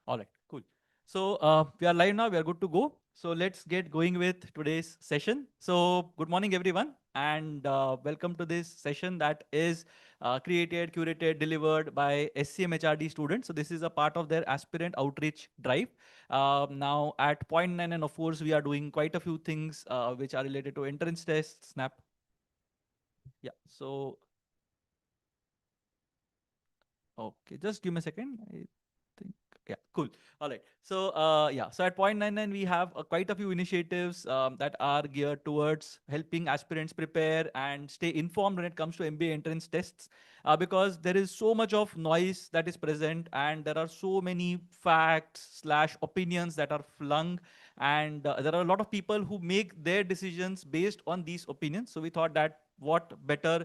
All right, cool. So we are live now. We are good to go. So let's get going with today's session. So good morning, everyone, and welcome to this session that is created, curated, delivered by SCMHRD students. So this is a part of their Aspirant Outreach Drive. Now at Point99, and of course, we are doing quite a few things which are related to entrance tests, Snap. Yeah. So okay, just give me a second. I think, yeah, cool. All right. So, yeah, so at Point99, we have quite a few initiatives that are geared towards helping aspirants prepare and stay informed when it comes to MBA entrance tests, because there is so much of noise that is present, and there are so many facts slash opinions that are flung, and there are a lot of people who make their decisions based on these opinions. So we thought that what better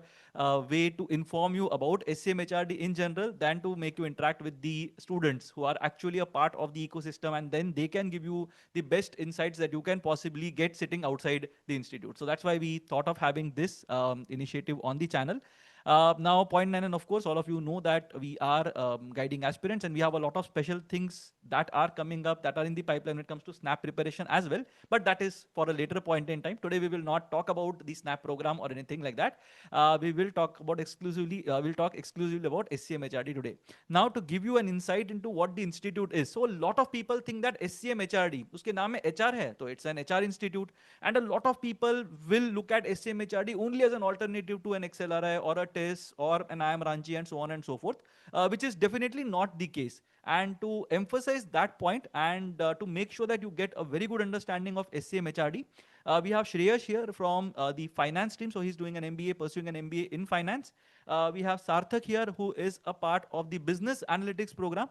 way to inform you about SCMHRD in general than to make you interact with the students who are actually a part of the ecosystem, and then they can give you the best insights that you can possibly get sitting outside the institute. So that's why we thought of having this initiative on the channel. Now, Point99, and of course, all of you know that we are guiding aspirants, and we have a lot of special things that are coming up that are in the pipeline when it comes to SNAP preparation as well. But that is for a later point in time. Today, we will not talk about the SNAP program or anything like that. We will talk about exclusively, we'll talk exclusively about SCMHRD today. Now, to give you an insight into what the institute is. So, a lot of people think that SCMHRD, uske naam mein HR hai, so it's an HR institute. And a lot of people will look at SCMHRD only as an alternative to an XLRI or a TES or an IIM Ranchi and so on and so forth, which is definitely not the case. And to emphasize that point and to make sure that you get a very good understanding of SCMHRD, we have Shreyash here from the finance team. So he's doing an MBA, pursuing an MBA in finance. We have Sarthak here, who is a part of the business analytics program.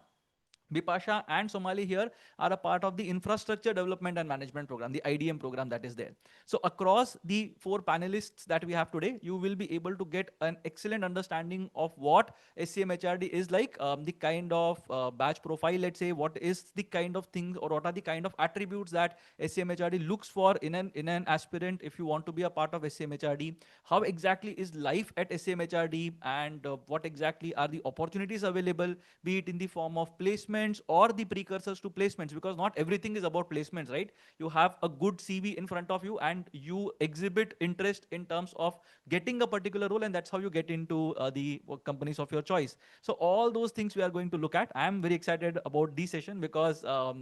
Bipasha and Somali here are a part of the infrastructure development and management program, the IDM program that is there. So across the four panelists that we have today, you will be able to get an excellent understanding of what SCMHRD is like, the kind of batch profile, let's say, what is the kind of things or what are the kind of attributes that SCMHRD looks for in an aspirant if you want to be a part of SCMHRD, how exactly is life at SCMHRD, and what exactly are the opportunities available, be it in the form of placements or the precursors to placements, because not everything is about placements, right? You have a good CV in front of you and you exhibit interest in terms of getting a particular role, and that's how you get into the companies of your choice. So all those things we are going to look at. I'm very excited about this session because I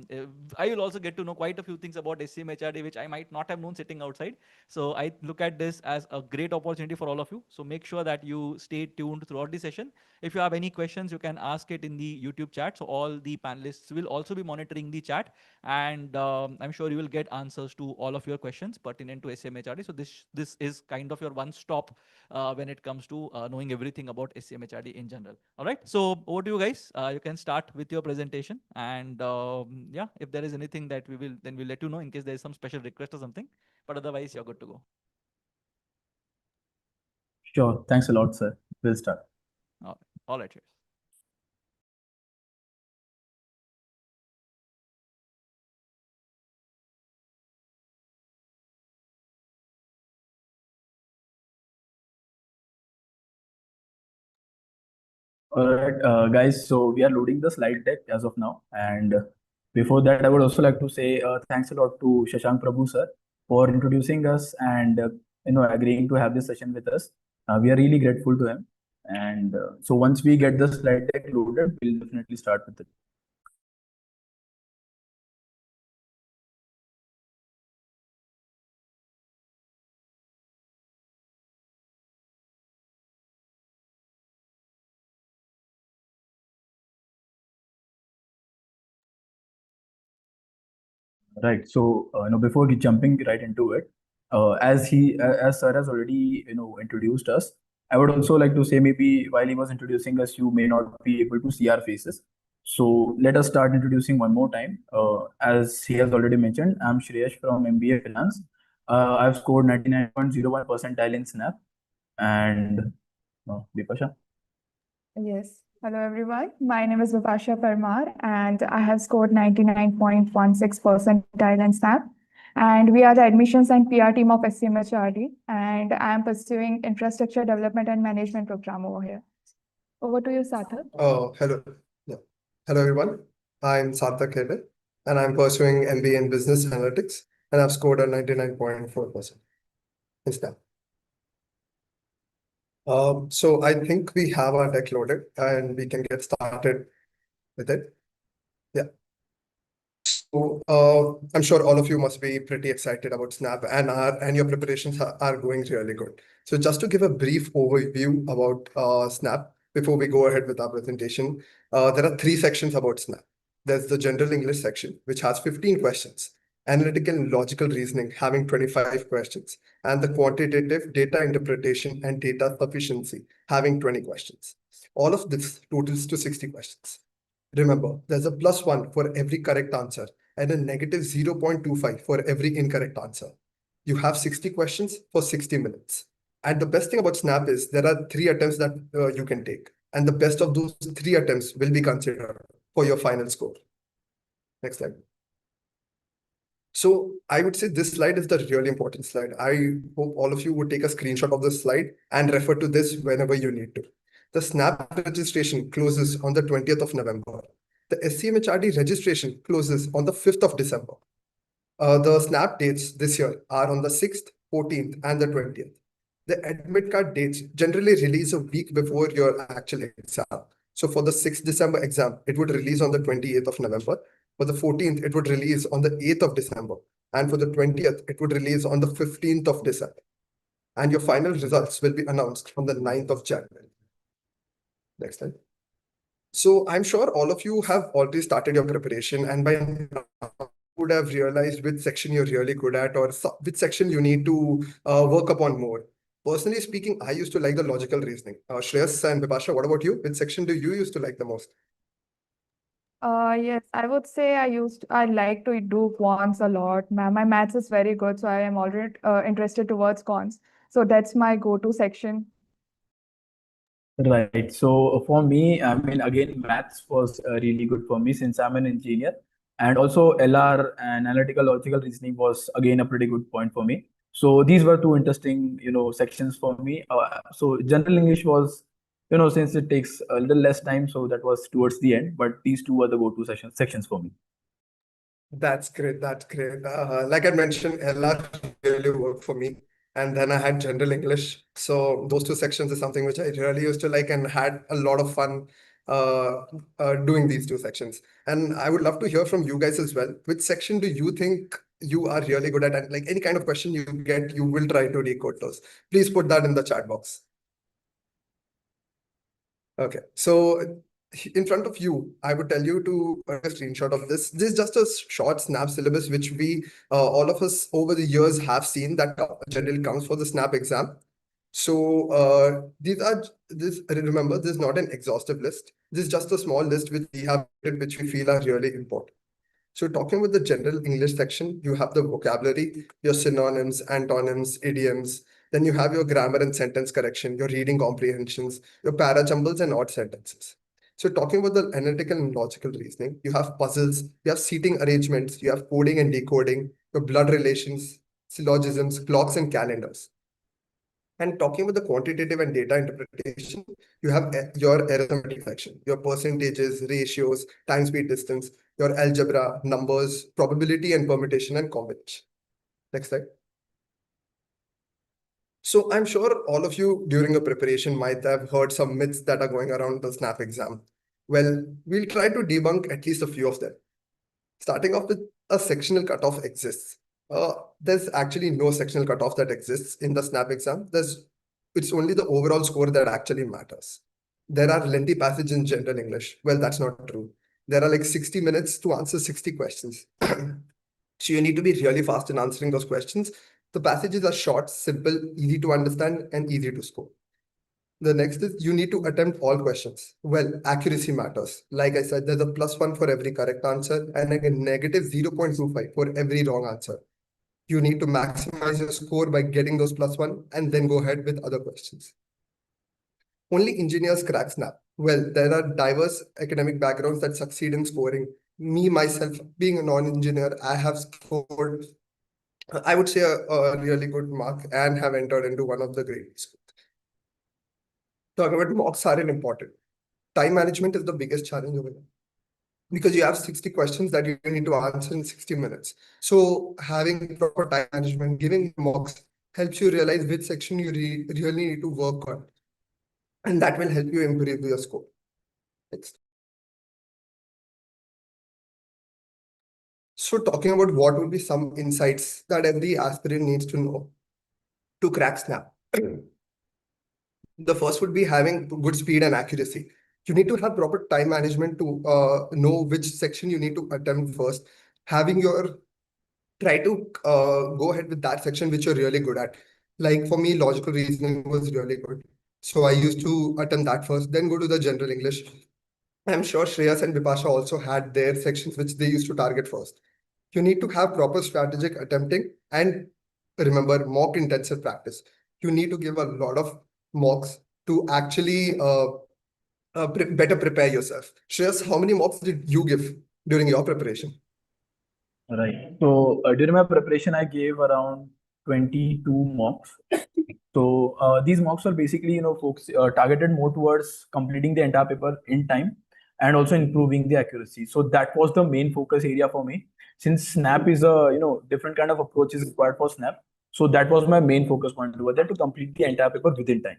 will also get to know quite a few things about SCMHRD which I might not have known sitting outside. So I look at this as a great opportunity for all of you. So make sure that you stay tuned throughout the session. If you have any questions, you can ask it in the YouTube chat. So all the panelists will also be monitoring the chat, and I'm sure you will get answers to all of your questions pertinent to SCMHRD. So this is kind of your one stop when it comes to knowing everything about SCMHRD in general. All right. So over to you guys. You can start with your presentation, and yeah, if there is anything that then we'll let you know in case there is some special request or something. But otherwise, you're good to go. Sure. Thanks a lot, sir. We'll start. All right. Cheers. All right, guys. So we are loading the slide deck as of now. And before that, I would also like to say thanks a lot to Shashank Prabhu, sir, for introducing us and agreeing to have this session with us. We are really grateful to him. And so once we get the slide deck loaded, we'll definitely start with it. Right. So, before jumping right into it, as sir has already, introduced us, I would also like to say maybe while he was introducing us, you may not be able to see our faces. So let us start introducing one more time. As he has already mentioned, I'm Shreyash from MBA Finance. I've scored 99.01 percentile in SNAP. And Bipasha? Yes. Hello, everyone. My name is Vipasha Parmar, and I have scored 99.16 percentile in SNAP. And we are the admissions and PR team of SCMHRD, and I am pursuing infrastructure development and management program over here. Over to you, Sarthak. Hello. Yeah. Hello, everyone. I'm Sarthak Hede, and I'm pursuing MBA in Business Analytics, and I've scored a 99.4% in SNAP. So I think we have our deck loaded, and we can get started with it. Yeah. So I'm sure all of you must be pretty excited about SNAP, and your preparations are going really good. So just to give a brief overview about SNAP before we go ahead with our presentation, there are 3 sections about SNAP. There's the general English section, which has 15 questions, analytical and logical reasoning having 25 questions, and the quantitative data interpretation and data sufficiency having 20 questions. All of this totals to 60 questions. Remember, there's a +1 for every correct answer and a negative 0.25 for every incorrect answer. You have 60 questions for 60 minutes. And the best thing about SNAP is there are 3 attempts that you can take. And the best of those 3 attempts will be considered for your final score. Next slide. So I would say this slide is the really important slide. I hope all of you would take a screenshot of this slide and refer to this whenever you need to. The SNAP registration closes on the 20th of November. The SCMHRD registration closes on the 5th of December. The SNAP dates this year are on the 6th, 14th, and the 20th. The admit card dates generally release a week before your actual exam. So for the 6th December exam, it would release on the 28th of November. For the 14th, it would release on the 8th of December. And for the 20th, it would release on the 15th of December. And your final results will be announced on the 9th of January. Next slide. So I'm sure all of you have already started your preparation, and by now would have realized which section you're really good at or which section you need to work upon more. Personally speaking, I used to like the logical reasoning. Shreyas and Vipasha, what about you? Which section do you used to like the most? Yes, I would say I like to do quants a lot. My maths is very good, so I am already interested towards quants. So that's my go-to section. Right. So for me, I mean, again, maths was really good for me since I'm an engineer. And also LR and analytical logical reasoning was again a pretty good point for me. So these were 2 interesting, sections for me. So general English was, since it takes a little less time, so that was towards the end. But these 2 were the go-to sections for me. That's great. That's great. Like I mentioned, LR really worked for me. And then I had general English. So those 2 sections is something which I really used to like and had a lot of fun doing these 2 sections. And I would love to hear from you guys as well. Which section do you think you are really good at? And like any kind of question you get, you will try to decode those. Please put that in the chat box. Okay. So in front of you, I would tell you to take a screenshot of this. This is just a short SNAP syllabus, which we, all of us over the years have seen that generally comes for the SNAP exam. So remember, this is not an exhaustive list. This is just a small list which we have, which we feel are really important. So talking with the general English section, you have the vocabulary, your synonyms, antonyms, idioms. Then you have your grammar and sentence correction, your reading comprehensions, your parajumbles and odd sentences. So talking about the analytical and logical reasoning, you have puzzles, you have seating arrangements, you have coding and decoding, your blood relations, syllogisms, clocks and calendars. And talking about the quantitative and data interpretation, you have your arithmetic section, your percentages, ratios, time, speed, distance, your algebra, numbers, probability and permutation and combination. Next slide. So I'm sure all of you during your preparation might have heard some myths that are going around the SNAP exam. Well, we'll try to debunk at least a few of them. Starting off with a sectional cutoff exists. There's actually no sectional cutoff that exists in the SNAP exam. It's only the overall score that actually matters. There are lengthy passages in general English. Well, that's not true. There are like 60 minutes to answer 60 questions. So you need to be really fast in answering those questions. The passages are short, simple, easy to understand, and easy to score. The next is you need to attempt all questions. Well, accuracy matters. Like I said, there's a +1 for every correct answer and a negative 0.25 for every wrong answer. You need to maximize your score by getting those +1 and then go ahead with other questions. Only engineers crack SNAP. Well, there are diverse academic backgrounds that succeed in scoring. Me, myself, being a non-engineer, I have scored, I would say, a really good mark and have entered into one of the great schools. Talking about mocks are important. Time management is the biggest challenge over there. because you have 60 questions that you need to answer in 60 minutes. So having proper time management, giving mocks helps you realize which section you really need to work on. And that will help you improve your score. Next. So talking about what would be some insights that every aspirant needs to know to crack Snap. The first would be having good speed and accuracy. You need to have proper time management to know which section you need to attempt first. Having your try to go ahead with that section which you're really good at. Like for me, logical reasoning was really good. So I used to attempt that first, then go to the general English. I'm sure Shreyas and Vipasha also had their sections which they used to target first. You need to have proper strategic attempting and remember mock intensive practice. You need to give a lot of mocks to actually better prepare yourself. Shreyas, how many mocks did you give during your preparation? Right. So during my preparation, I gave around 22 mocks. So these mocks were basically, folks targeted more towards completing the entire paper in time and also improving the accuracy. So that was the main focus area for me. Since Snap is a, different kind of approach is required for Snap. So that was my main focus point over there to complete the entire paper within time.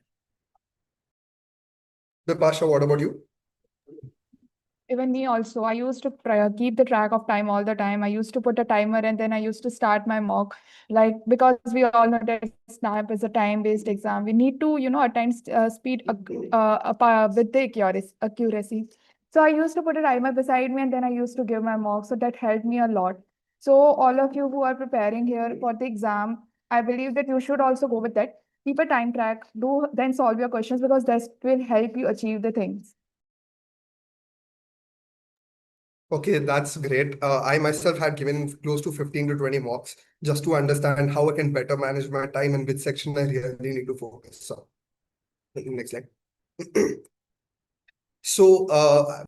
Vipasha, what about you? Even me also, I used to keep the track of time all the time. I used to put a timer and then I used to start my mock. Like, because we all know that SNAP is a time-based exam. We need to, attain speed with the accuracy. So I used to put a timer beside me and then I used to give my mock. So that helped me a lot. So all of you who are preparing here for the exam, I believe that you should also go with that. Keep a time track, then solve your questions because that will help you achieve the things. Okay, that's great. I myself had given close to 15 to 20 mocks just to understand how I can better manage my time and which section I really need to focus on. Next slide. So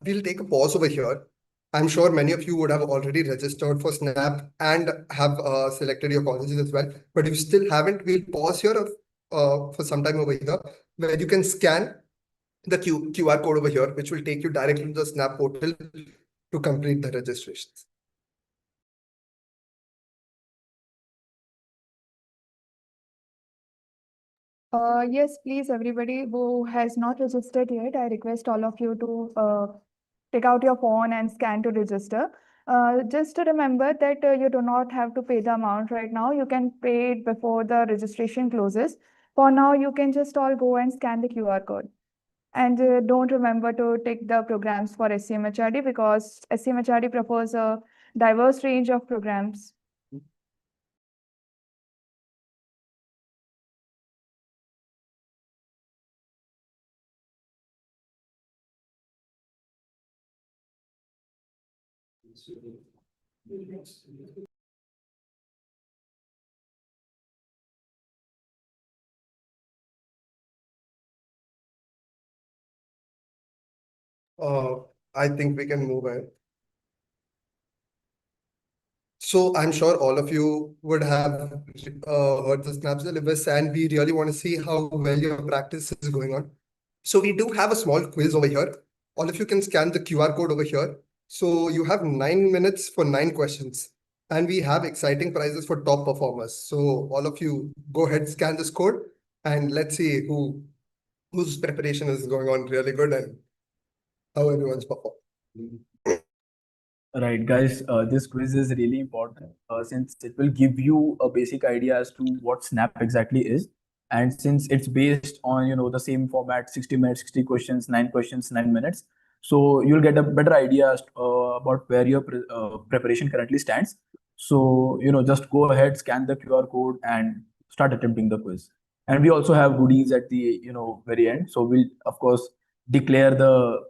we'll take a pause over here. I'm sure many of you would have already registered for Snap and have selected your colleges as well. But if you still haven't, we'll pause here for some time over here where you can scan the QR code over here, which will take you directly to the Snap portal to complete the registrations. Yes, please, everybody who has not registered yet, I request all of you to take out your phone and scan to register. Just to remember that you do not have to pay the amount right now. You can pay it before the registration closes. For now, you can just all go and scan the QR code. And don't remember to take the programs for SCMHRD because SCMHRD proposes a diverse range of programs. I think we can move ahead. So I'm sure all of you would have heard the Snap syllabus, and we really want to see how well your practice is going on. So we do have a small quiz over here. All of you can scan the QR code over here. So you have 9 minutes for 9 questions. And we have exciting prizes for top performers. So all of you go ahead, scan this code, and let's see whose preparation is going on really good and how everyone's performing. Right, guys, this quiz is really important since it will give you a basic idea as to what Snap exactly is. And since it's based on, the same format, 60 minutes, 60 questions, 9 minutes. So you'll get a better idea as about where your preparation currently stands. So, just go ahead, scan the QR code and start attempting the quiz. And we also have goodies at the, very end. So we'll, of course, declare the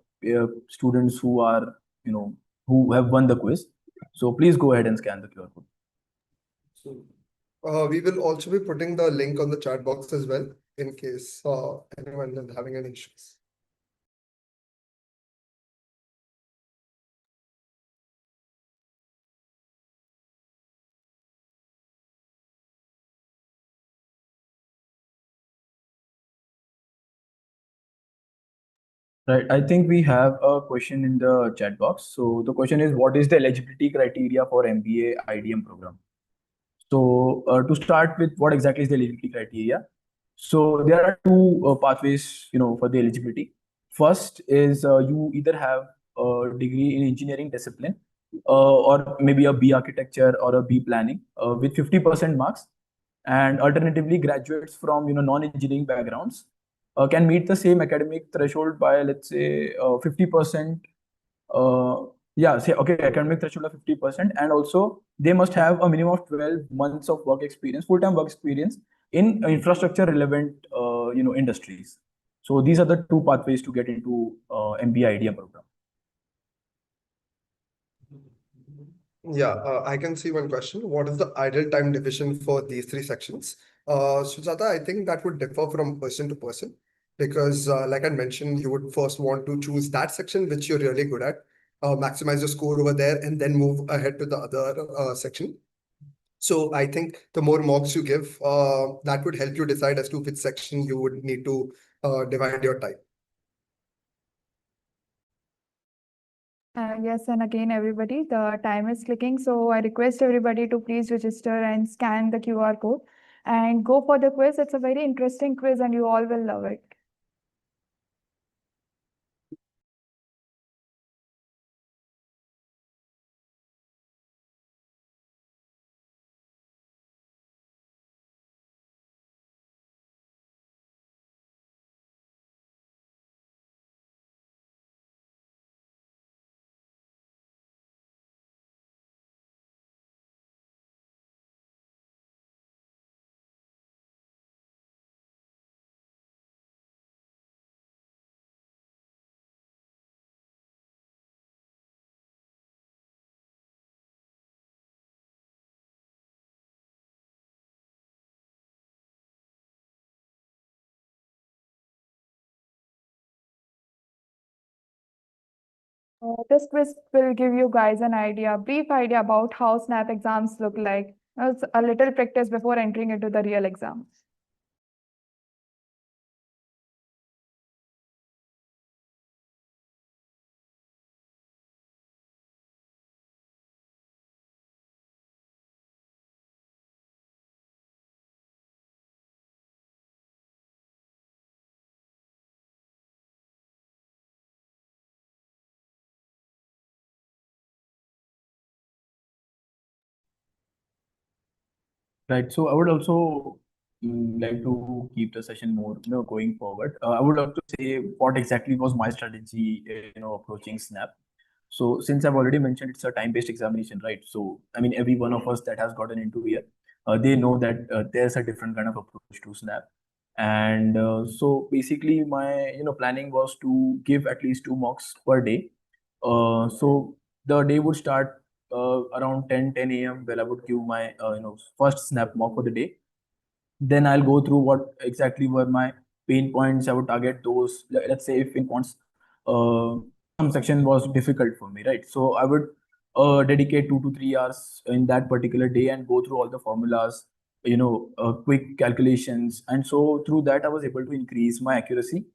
students who are, who have won the quiz. So please go ahead and scan the QR code. We will also be putting the link on the chat box as well in case anyone is having any issues. Right. I think we have a question in the chat box. So the question is, what is the eligibility criteria for MBA IDM program? So to start with, what exactly is the eligibility criteria? So there are two pathways, for the eligibility. First is you either have a degree in engineering discipline, or maybe a B architecture or a B planning with 50% marks, and alternatively graduates from non-engineering backgrounds can meet the same academic threshold by, let's say, 50%. Yeah, say, okay, academic threshold of 50%, and also they must have a minimum of 12 months of work experience, full-time work experience in infrastructure relevant industries. So these are the two pathways to get into MBA IDM program. Yeah, I can see one question. What is the ideal time division for these three sections? Sujata, I think that would differ from person to person because, like I mentioned, you would first want to choose that section which you're really good at, maximize your score over there, and then move ahead to the other section. So I think the more mocks you give, that would help you decide as to which section you would need to divide your time. Yes, and again, everybody, the time is clicking. So I request everybody to please register and scan the QR code and go for the quiz. It's a very interesting quiz and you all will love it. This quiz will give you guys an idea, brief idea about how SNAP exams look like. It's a little practice before entering into the real exam. Right. So I would also like to keep the session more, going forward. I would love to say what exactly was my strategy, approaching SNAP. So since I've already mentioned it's a time-based examination, right? So I mean, every one of us that has gotten into here, they know that there's a different kind of approach to SNAP. And so basically, my planning was to give at least 2 mocks per day. So the day would start around 10 a.m. where I would give my first SNAP mock for the day. Then I'll go through what exactly were my pain points. I would target those. Let's say if in points, some section was difficult for me, right? So I would dedicate 2 to 3 hours in that particular day and go through all the formulas, quick calculations, and so through that I was able to increase my accuracy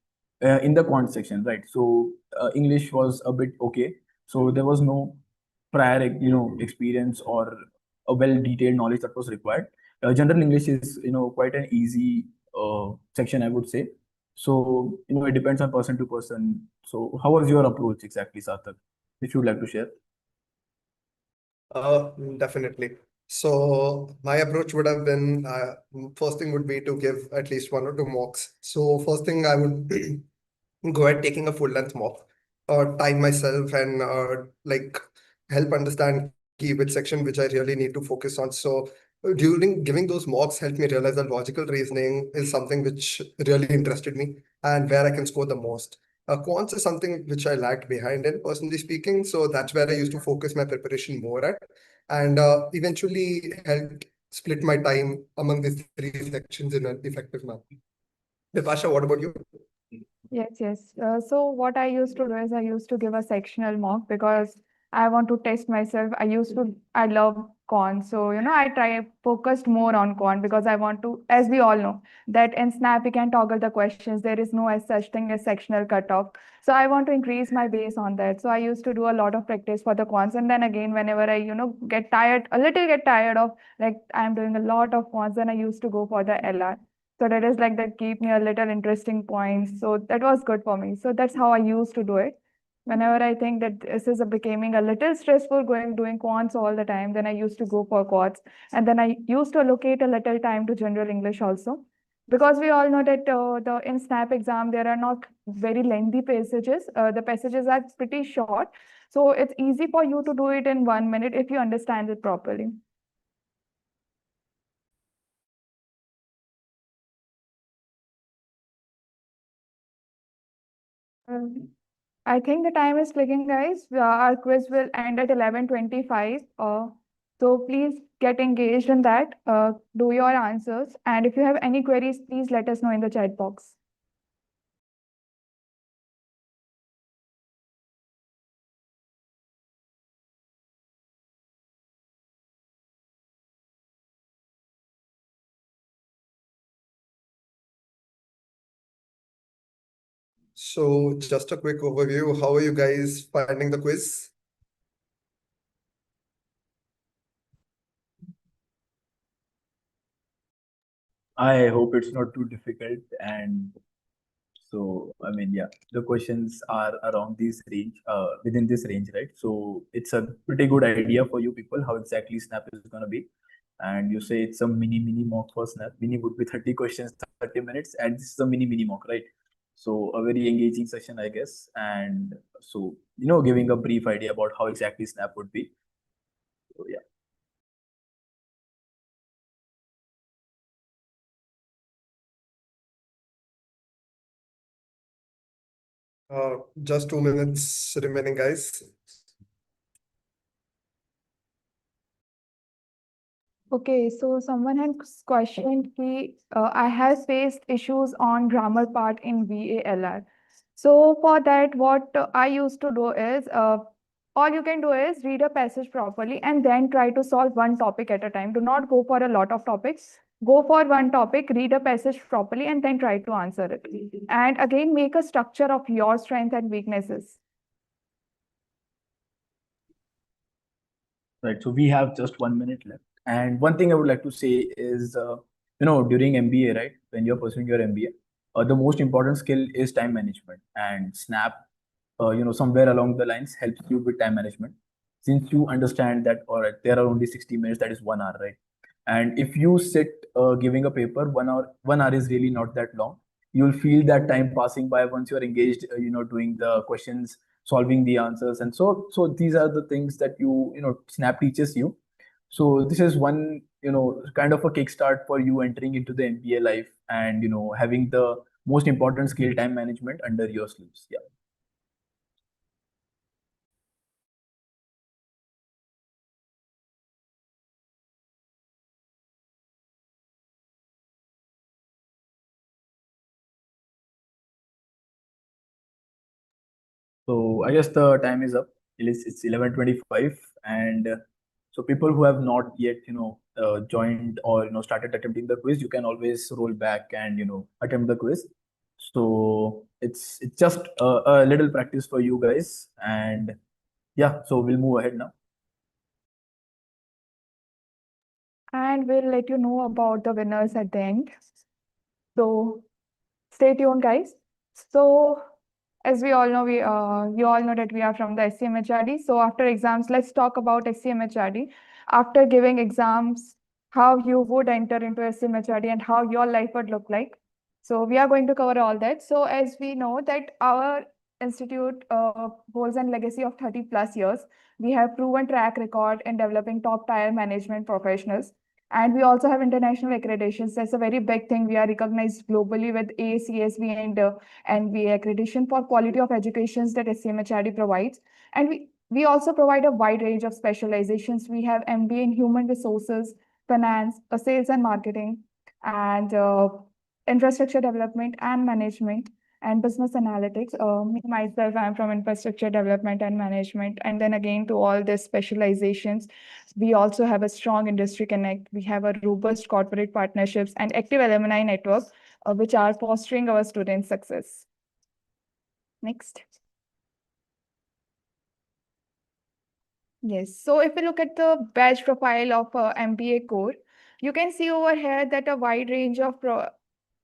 in the quant section, right? So English was a bit okay. So there was no prior, experience or a well detailed knowledge that was required. General English is, quite an easy section, I would say. So, it depends on person to person. So, how was your approach exactly, Sarthak? If you would like to share. Definitely. So my approach would have been, first thing would be to give at least 1 or 2 mocks. So first thing I would go ahead taking a full length mock, time myself and like help understand key which section which I really need to focus on. So during giving those mocks helped me realize that logical reasoning is something which really interested me and where I can score the most. Quants is something which I lagged behind in, personally speaking. So that's where I used to focus my preparation more at, and eventually helped split my time among these three sections in an effective manner. Vipasha, what about you? Yes, yes. So what I used to do is I used to give a sectional mock because I want to test myself. I love quant. So, I focused more on quant because I want to, as we all know, that in Snap we can toggle the questions. There is no as such thing as sectional cutoff. So I want to increase my base on that. So I used to do a lot of practice for the quants. And then again, whenever I, get tired of like I'm doing a lot of quants, then I used to go for the LR. So that is like that keep me a little interesting points. So that was good for me. So that's how I used to do it. Whenever I think that this is becoming a little stressful doing quants all the time, then I used to go for quants. And then I used to allocate a little time to general English also. Because we all know that in SNAP exam, there are not very lengthy passages. The passages are pretty short. So it's easy for you to do it in 1 minute if you understand it properly. I think the time is clicking, guys. Our quiz will end at 11:25. So please get engaged in that. Do your answers. And if you have any queries, please let us know in the chat box. So just a quick overview. How are you guys finding the quiz? I hope it's not too difficult. And so, I mean, yeah, the questions are around this range, within this range, right? So it's a pretty good idea for you people how exactly Snap is going to be. And you say it's a mini mock for Snap. Mini would be 30 questions, 30 minutes, and this is a mini mock, right? So a very engaging session, I guess. And so, giving a brief idea about how exactly Snap would be. So yeah. Just 2 minutes remaining, guys. Okay, so someone had questioned I have faced issues on grammar part in VALR. So for that, what I used to do is, all you can do is read a passage properly and then try to solve one topic at a time. Do not go for a lot of topics. Go for one topic, read a passage properly, and then try to answer it. And again, make a structure of your strengths and weaknesses. Right. So we have just 1 minute left. And one thing I would like to say is, during MBA, right, when you're pursuing your MBA, the most important skill is time management. And Snap, somewhere along the lines helps you with time management. Since you understand that, all right, there are only 60 minutes, that is 1 hour, right? And if you sit giving a paper, 1 hour is really not that long. You'll feel that time passing by once you're engaged, doing the questions, solving the answers. And so these are the things that Snap teaches you. So this is one, kind of a kickstart for you entering into the MBA life and, having the most important skill, time management, under your sleeves. Yeah. So I guess the time is up. It's 11:25, and so people who have not yet, joined or started attempting the quiz, you can always roll back and attempt the quiz. So it's just a little practice for you guys, and yeah. So we'll move ahead now. And we'll let you know about the winners at the end. So stay tuned, guys. So as we all know, you all know that we are from the SCMHRD. So after exams, let's talk about SCMHRD. After giving exams, how you would enter into SCMHRD and how your life would look like. So we are going to cover all that. So as we know that our institute holds a legacy of 30 plus years. We have proven track record in developing top tier management professionals. And we also have international accreditations. That's a very big thing. We are recognized globally with ACSB and NBA accreditation for quality of educations that SCMHRD provides. And we also provide a wide range of specializations. We have MBA in human resources, finance, sales and marketing, and infrastructure development and management. and business analytics. Myself, I'm from infrastructure development and management. And then again, to all the specializations, we also have a strong industry connect. We have a robust corporate partnerships and active alumni network, which are fostering our students' success. Next. Yes, so if we look at the badge profile of MBA core, you can see over here that a wide range of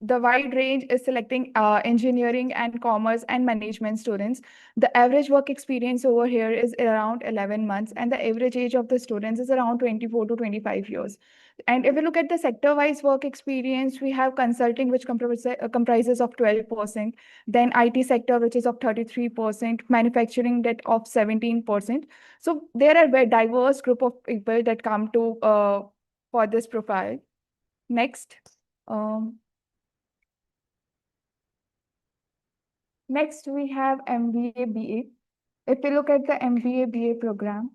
the wide range is selecting engineering and commerce and management students. The average work experience over here is around 11 months, and the average age of the students is around 24 to 25 years. And if we look at the sector-wise work experience, we have consulting, which comprises of 12%, then IT sector, which is of 33%, manufacturing that of 17%. So there are very diverse group of people that come to for this profile. Next. Next, we have MBA BA. If we look at the MBA BA program,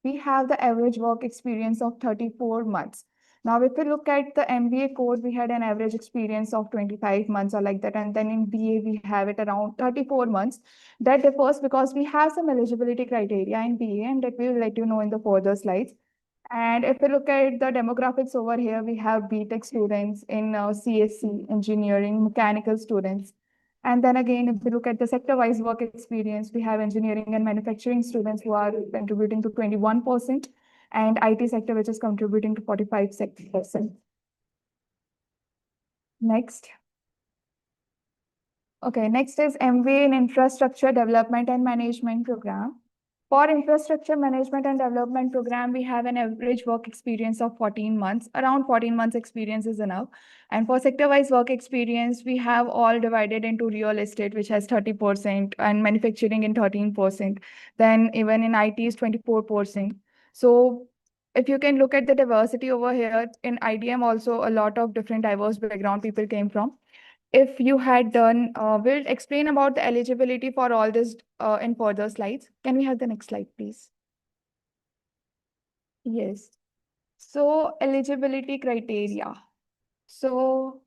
we have the average work experience of 34 months. Now, if we look at the MBA core, we had an average experience of 25 months or like that. And then in BA, we have it around 34 months. That differs because we have some eligibility criteria in BA, and that we will let you know in the further slides. And if we look at the demographics over here, we have BTech students in CSC, engineering, mechanical students. And then again, if we look at the sector-wise work experience, we have engineering and manufacturing students who are contributing to 21%, and IT sector, which is contributing to 45%. Next. Okay, next is MBA in Infrastructure Development and Management program. For infrastructure management and development program, we have an average work experience of 14 months. Around 14 months experience is enough. And for sector-wise work experience, we have all divided into real estate, which has 30%, and manufacturing in 13%. Then even in IT is 24%. So if you can look at the diversity over here, in IDM also a lot of different diverse background people came from. If you had done, we'll explain about the eligibility for all this in further slides. Can we have the next slide, please? Yes. So eligibility criteria. So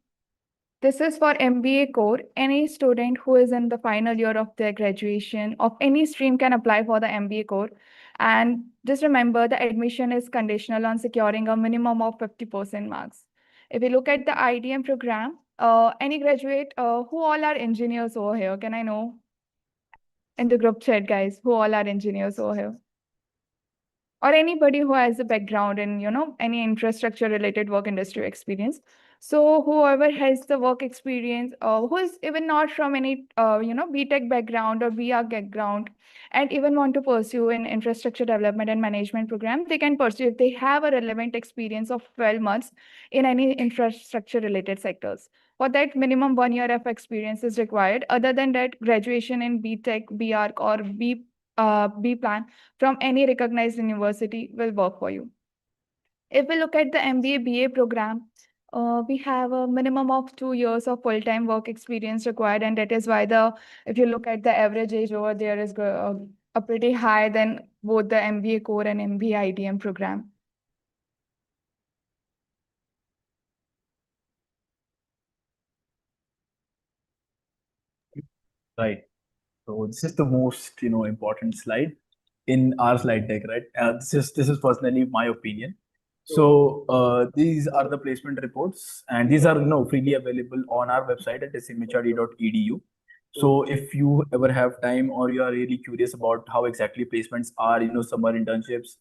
this is for MBA core. Any student who is in the final year of their graduation of any stream can apply for the MBA core. And just remember, the admission is conditional on securing a minimum of 50% marks. If we look at the IDM program, any graduate, who all are engineers over here? Can I know in the group chat, guys, who all are engineers over here? Or anybody who has a background in, any infrastructure related work industry experience. So whoever has the work experience, who is even not from any, BTech background or BR background, and even want to pursue an infrastructure development and management program, they can pursue if they have a relevant experience of 12 months in any infrastructure related sectors. For that, minimum 1 year of experience is required. Other than that, graduation in BTech, BArc, or B plan from any recognized university will work for you. If we look at the MBA BA program, we have a minimum of 2 years of full-time work experience required, and that is why if you look at the average age over there is a pretty high than both the MBA core and MBA IDM program. Right. So this is the most important slide in our slide deck, right? This is personally my opinion. So these are the placement reports, and these are freely available on our website at scmhrd.edu. So if you ever have time or you are really curious about how exactly placements are, summer internships,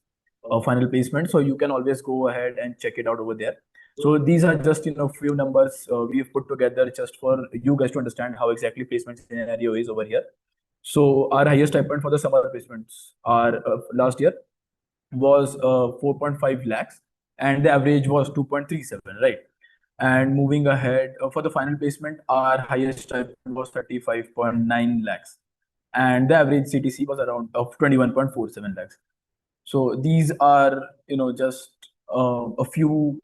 final placement, so you can always go ahead and check it out over there. So these are just few numbers we've put together just for you guys to understand how exactly placement scenario is over here. So our highest stipend for the summer placements are last year was 4.5 lakhs, and the average was 2.37, right? And moving ahead for the final placement, our highest stipend was 35.9 lakhs, and the average CTC was around of 21.47 lakhs. So these are just a few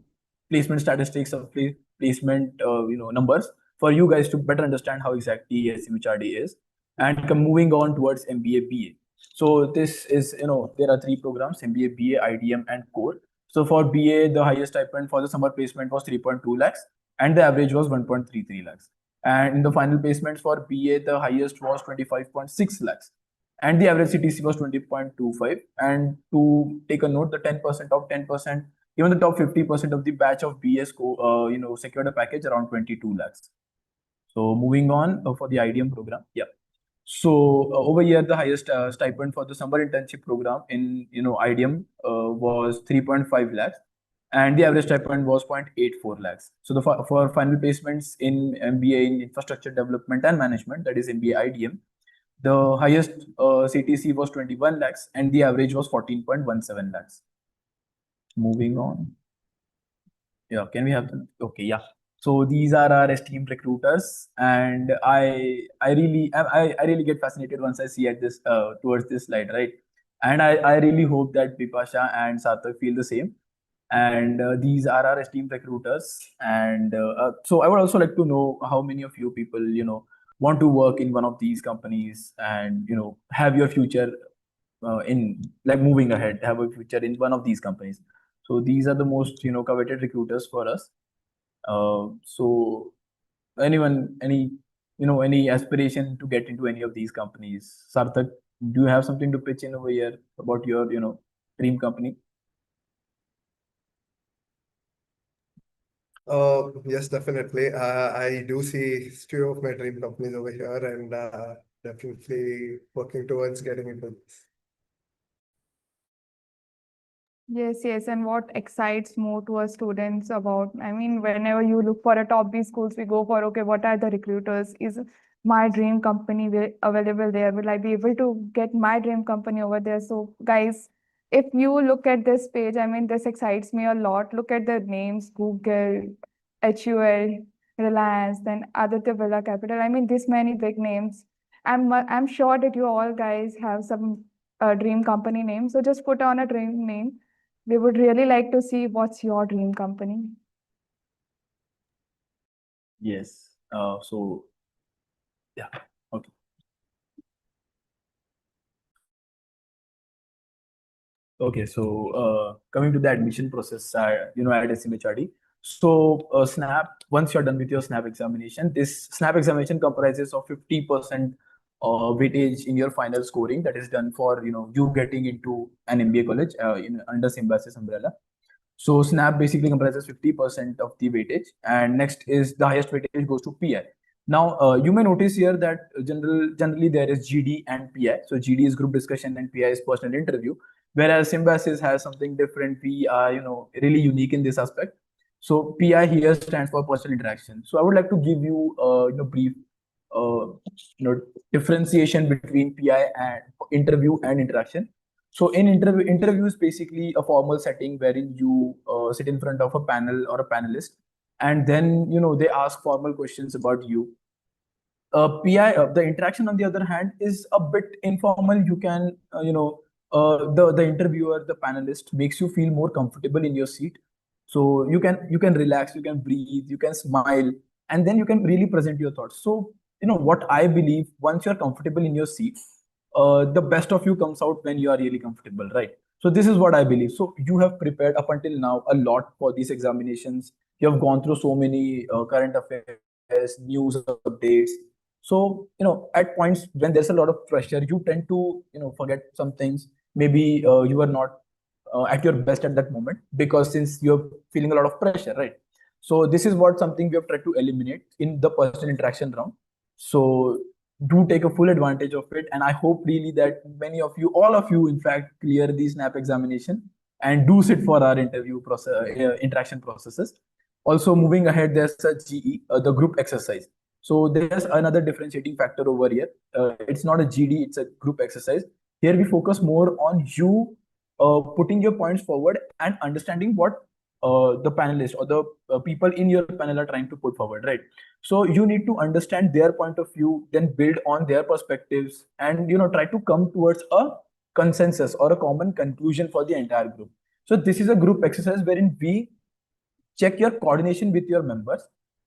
placement statistics of placement numbers for you guys to better understand how exactly SCMHRD is. And moving on towards MBA BA. So this is there are 3 programs: MBA BA, IDM, and core. So for BA, the highest stipend for the summer placement was 3.2 lakhs, and the average was 1.33 lakhs. And in the final placements for BA, the highest was 25.6 lakhs. And the average CTC was 20.25. And to take a note, the 10% of 10%, even the top 50% of the batch of BS secured a package around 22 lakhs. So moving on for the IDM program. Yeah. So over here, the highest stipend for the summer internship program in IDM was 3.5 lakhs, and the average stipend was 0.84 lakhs. So the for final placements in MBA in infrastructure development and management, that is MBA IDM, the highest CTC was 21 lakhs, and the average was 14.17 lakhs. Moving on. Yeah, can we have them? Okay, yeah. So these are our esteemed recruiters, and I really get fascinated once I see at this towards this slide, right? And I really hope that Bipasha and Sarthak feel the same. And these are our esteemed recruiters. And so I would also like to know how many of you people want to work in one of these companies and have your future in like moving ahead, have a future in one of these companies. So these are the most coveted recruiters for us. So anyone, any aspiration to get into any of these companies? Sarthak, do you have something to pitch in over here about your dream company? Yes, definitely. I do see few of my dream companies over here, and definitely working towards getting into this. Yes. And what excites more to us students about, I mean, whenever you look for a top B schools, we go for, okay, what are the recruiters? Is my dream company available there? Will I be able to get my dream company over there? So guys, if you look at this page, I mean, this excites me a lot. Look at the names, Google, HUL, Reliance, then Aditya Birla Capital. I mean, this many big names. I'm sure that you all guys have some dream company name. So just put on a dream name. We would really like to see what's your dream company. Yes. So yeah. Okay. Okay. So coming to the admission process, at SCMHRD. So Snap. Once you're done with your Snap examination, this Snap examination comprises of 50% weightage in your final scoring. That is done for you getting into an MBA college under Symbiosis umbrella. So Snap basically comprises 50% of the weightage, and next is the highest weightage goes to PI. Now you may notice here that generally there is GD and PI. So GD is group discussion and PI is personal interview. Whereas Symbiosis has something different. We are really unique in this aspect. So PI here stands for personal interaction. So I would like to give you brief uh, differentiation between PI and interview and interaction. So in interview is basically a formal setting wherein you sit in front of a panel or a panelist, and then they ask formal questions about you. PI, the interaction on the other hand is a bit informal. You can the interviewer, the panelist makes you feel more comfortable in your seat, so you can relax, you can breathe, you can smile, and then you can really present your thoughts. So what I believe, once you're comfortable in your seat, the best of you comes out when you are really comfortable, right? So this is what I believe. So you have prepared up until now a lot for these examinations. You have gone through so many current affairs, news updates. So at points when there's a lot of pressure, you tend to forget some things. Maybe you are not at your best at that moment, because since you're feeling a lot of pressure, right? So this is what something we have tried to eliminate in the personal interaction round. So do take a full advantage of it, and I hope really that many of you, all of you in fact, clear the Snap examination and do sit for our interview process, interaction processes. Also moving ahead, there's a GE, the group exercise. So there's another differentiating factor over here. It's not a GD, it's a group exercise. Here we focus more on you putting your points forward and understanding what the panelists or the people in your panel are trying to put forward, right? So you need to understand their point of view, then build on their perspectives, and try to come towards a consensus or a common conclusion for the entire group. So this is a group exercise wherein we check your coordination with your members,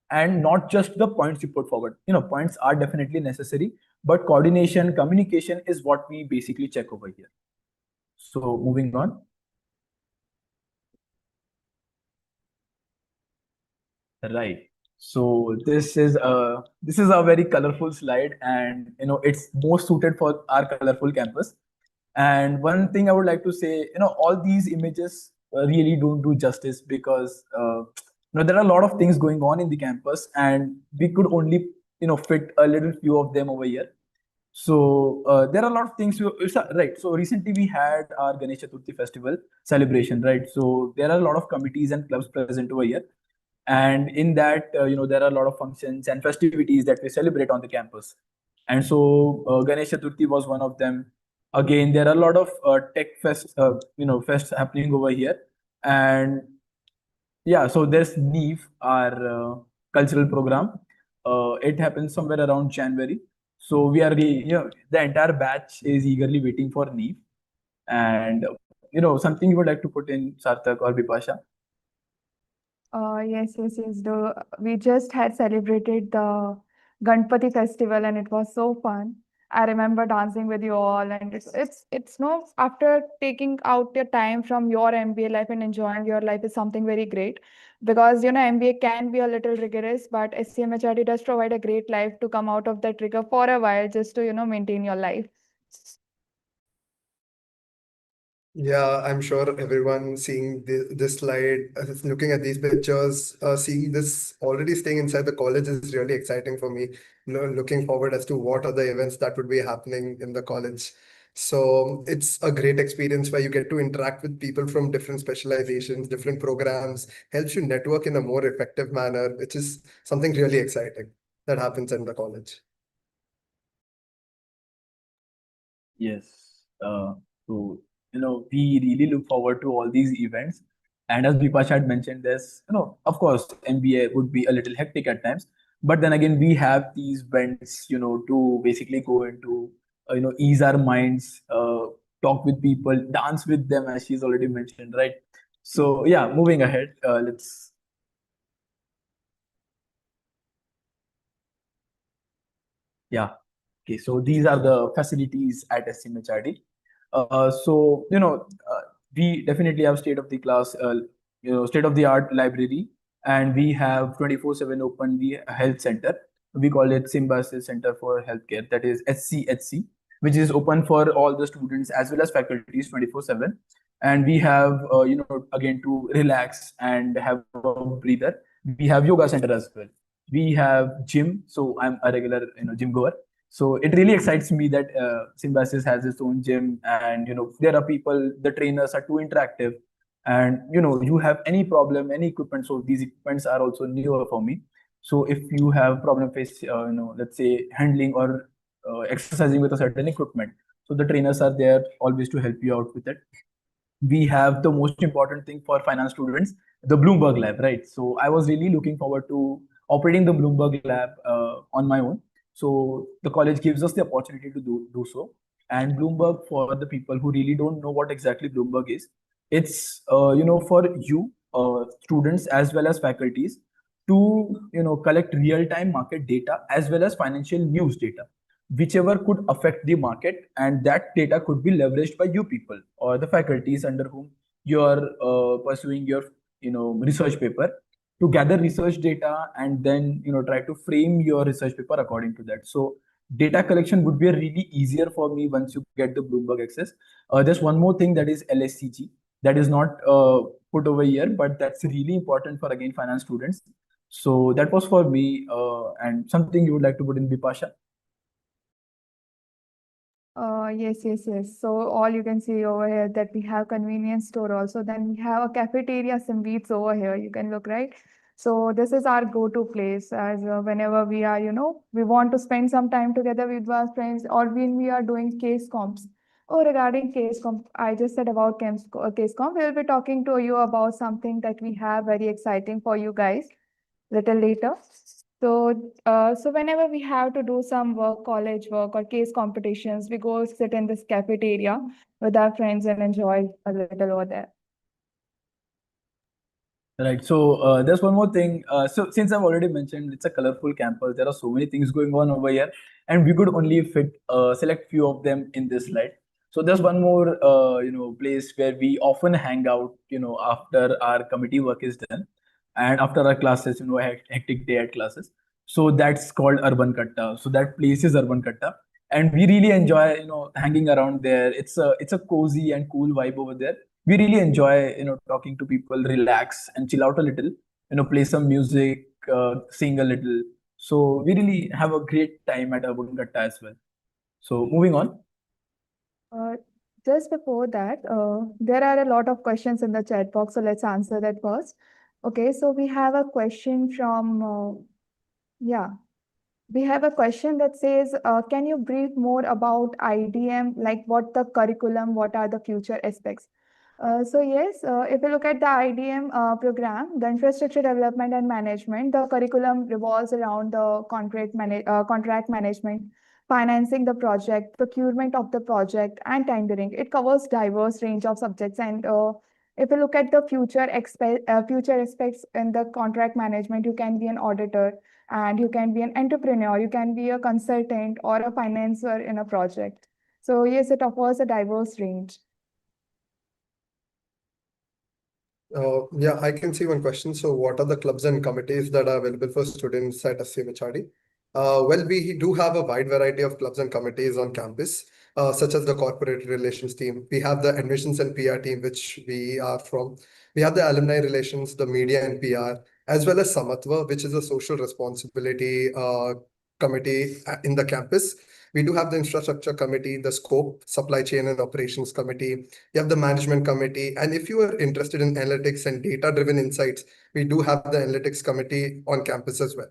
and not just the points you put forward. Points are definitely necessary, but coordination, communication is what we basically check over here. So moving on. Right. So this is a very colorful slide, and it's most suited for our colorful campus. And one thing I would like to say, all these images really don't do justice, because there are a lot of things going on in the campus, and we could only fit a little few of them over here. So there are a lot of things. Right. So recently we had our Ganesh Chaturthi festival celebration, right? So there are a lot of committees and clubs present over here, and in that there are a lot of functions and festivities that we celebrate on the campus. And so Ganesh Chaturthi was one of them. Again, there are a lot of tech fests happening over here. And yeah, so there's Neve, our cultural program. It happens somewhere around January. So we are, the entire batch is eagerly waiting for Neve. And something you would like to put in, Sarthak or Bipasha? Yes. We just had celebrated the Ganpati festival and it was so fun. I remember dancing with you all, and it's no, after taking out your time from your MBA life and enjoying your life is something very great, because MBA can be a little rigorous, but SCMHRD does provide a great life to come out of that rigor for a while, just to maintain your life. Yeah, I'm sure everyone seeing this slide, looking at these pictures, seeing this already staying inside the college is really exciting for me. Looking forward as to what are the events that would be happening in the college. So it's a great experience where you get to interact with people from different specializations, different programs, helps you network in a more effective manner, which is something really exciting that happens in the college. Yes. So, we really look forward to all these events. And as Vipasha had mentioned, of course, MBA would be a little hectic at times. But then again, we have these events, to basically go into, ease our minds, talk with people, dance with them, as she's already mentioned, right? So, yeah, moving ahead, yeah. Okay, so these are the facilities at SCMHRD. So we definitely have state of the class, state of the art library, and we have 24/7 open the health center. We call it Symbiosis Center for Healthcare, that is SCHC, which is open for all the students as well as faculties 24/7. And we have again, to relax and have a breather, we have yoga center as well. We have gym, so I'm a regular gym goer. So it really excites me that Symbiosis has its own gym, and there are people, the trainers are too interactive, and you have any problem, any equipment. So these equipments are also newer for me. So if you have problem face, let's say handling or exercising with a certain equipment, so the trainers are there always to help you out with it. We have the most important thing for finance students, the Bloomberg lab, right? So I was really looking forward to operating the Bloomberg lab on my own. So the college gives us the opportunity to do so. And Bloomberg, for the people who really don't know what exactly Bloomberg is, it's for you students as well as faculties to collect real time market data as well as financial news data, whichever could affect the market, and that data could be leveraged by you people or the faculties under whom you are pursuing your research paper, to gather research data and then try to frame your research paper according to that. So data collection would be really easier for me once you get the Bloomberg access. There's one more thing, that is LSCG, that is not put over here, but that's really important for, again, finance students. So that was for me, and something you would like to put in, Bipasha? Yes. So all you can see over here that we have convenience store also. Then we have a cafeteria, some beats over here. You can look, right. So this is our go-to place, as whenever we are, we want to spend some time together with our friends, or when we are doing case comps. Oh, regarding case comp, I just said about case comp. We'll be talking to you about something that we have very exciting for you guys little later. So whenever we have to do some work, college work or case competitions, we go sit in this cafeteria with our friends and enjoy a little over there. Right. So there's one more thing. So since I've already mentioned it's a colorful campus, there are so many things going on over here, and we could only fit select few of them in this slide. So there's one more place where we often hang out, after our committee work is done. and after our classes, hectic day at classes. So that's called Urban Katta. So that place is Urban Katta, and we really enjoy hanging around there. It's a cozy and cool vibe over there. We really enjoy talking to people, relax and chill out a little. Play some music, sing a little. So we really have a great time at Urban Katta as well. So moving on. Uh, just before that, there are a lot of questions in the chat box, so let's answer that first. Okay, so we have a question from, yeah, we have a question that says, can you brief more about IDM, like what the curriculum, what are the future aspects? So yes, if you look at the IDM program, the infrastructure development and management, the curriculum revolves around the contract management, financing the project, procurement of the project, and tendering. It covers diverse range of subjects. And if you look at the future aspects in the contract management, you can be an auditor, and you can be an entrepreneur, you can be a consultant or a financer in a project. So yes, it offers a diverse range. Yeah, I can see one question. So what are the clubs and committees that are available for students at SCMHRD? Well, we do have a wide variety of clubs and committees on campus, such as the corporate relations team. We have the admissions and PR team, which we are from. We have the alumni relations, the media and PR, as well as Samatva, which is a social responsibility committee in the campus. We do have the infrastructure committee, the scope, supply chain and operations committee. You have the management committee. And if you are interested in analytics and data-driven insights, we do have the analytics committee on campus as well.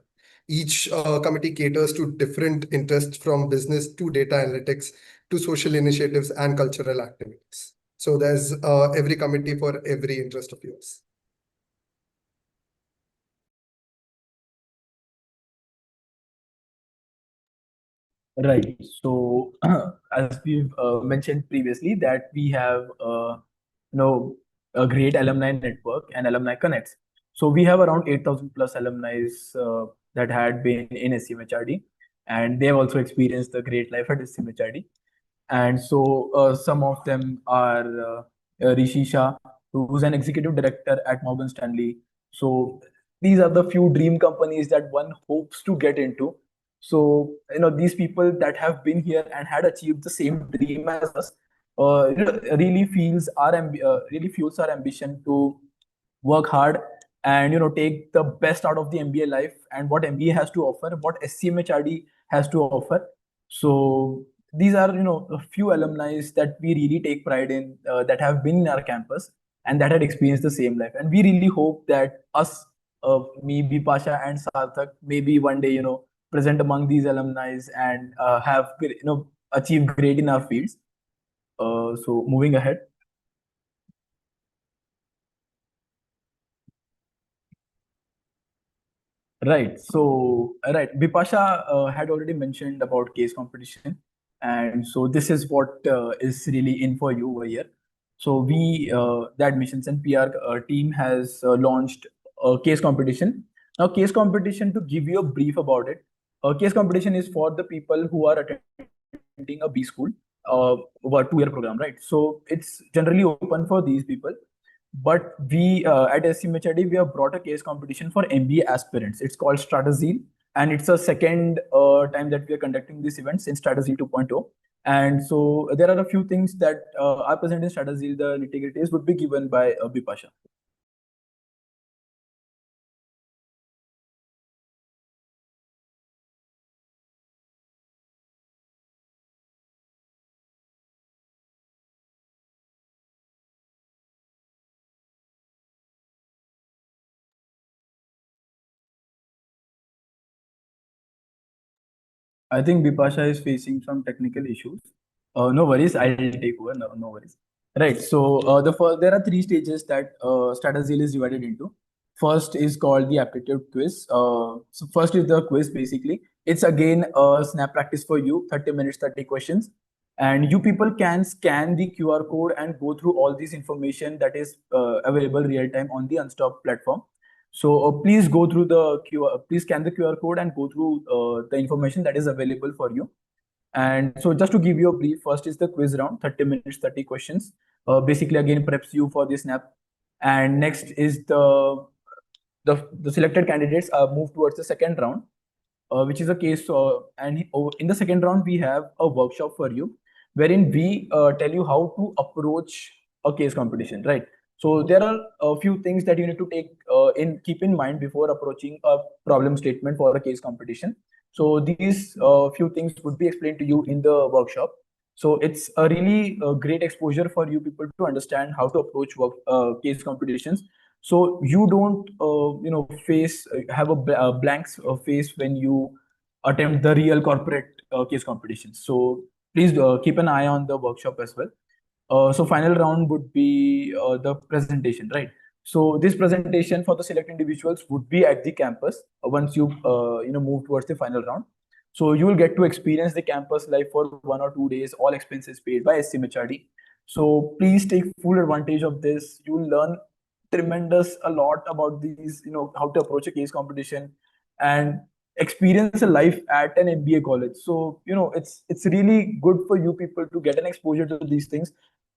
Each committee caters to different interests, from business to data analytics to social initiatives and cultural activities. So there's every committee for every interest of yours. Right. So, as we've mentioned previously, that we have, a great alumni network and alumni connects. So we have around 8,000 plus alumni that had been in SCMHRD, and they have also experienced the great life at SCMHRD. And so some of them are Rishi Shah, who's an executive director at Morgan Stanley. So these are the few dream companies that one hopes to get into. So these people that have been here and had achieved the same dream as us, really really fuels our ambition to work hard and take the best out of the MBA life and what MBA has to offer, what SCMHRD has to offer. So these are a few alumni that we really take pride in, that have been in our campus and that had experienced the same life, and we really hope that us, me, Bipasha and Sarthak, maybe one day present among these alumni and have achieved great in our fields. So moving ahead. Right. So, right. Bipasha had already mentioned about case competition. And so this is what is really in for you over here. So the admissions and PR team has launched a case competition. Now, case competition, to give you a brief about it, case competition is for the people who are attending a B school, over 2-year program, right? So it's generally open for these people. But we at SCMHRD, we have brought a case competition for MBA aspirants. It's called Strategy, and it's a second time that we are conducting this event since Strategy 2.0. And so there are a few things that are present in Strategy. The nitty-gritties would be given by Bipasha. I think Bipasha is facing some technical issues. No worries, I'll take over. No worries. Right. So there are 3 stages that Strategy is divided into. First is called the aptitude quiz. So first is the quiz. Basically, it's again a snap practice for you. 30 minutes, 30 questions, and you people can scan the QR code and go through all this information that is available real time on the Unstop platform. So please go through the QR, please scan the QR code and go through the information that is available for you. And so just to give you a brief, first is the quiz round, 30 minutes, 30 questions. Basically, again, preps you for this snap. And next is the the selected candidates move towards the second round, which is a case. In the second round, we have a workshop for you, wherein we tell you how to approach a case competition, right? So there are a few things that you need to keep in mind before approaching a problem statement for a case competition. So these few things would be explained to you in the workshop. So it's a really great exposure for you people to understand how to approach case competitions. So you don't have a blank face when you attempt the real corporate case competitions. So please keep an eye on the workshop as well. So final round would be the presentation, right? So this presentation for the select individuals would be at the campus once you move towards the final round. So you will get to experience the campus life for 1 or 2 days, all expenses paid by SCMHRD. So please take full advantage of this. You will learn tremendous a lot about these, how to approach a case competition and experience a life at an MBA college. So it's really good for you people to get an exposure to these things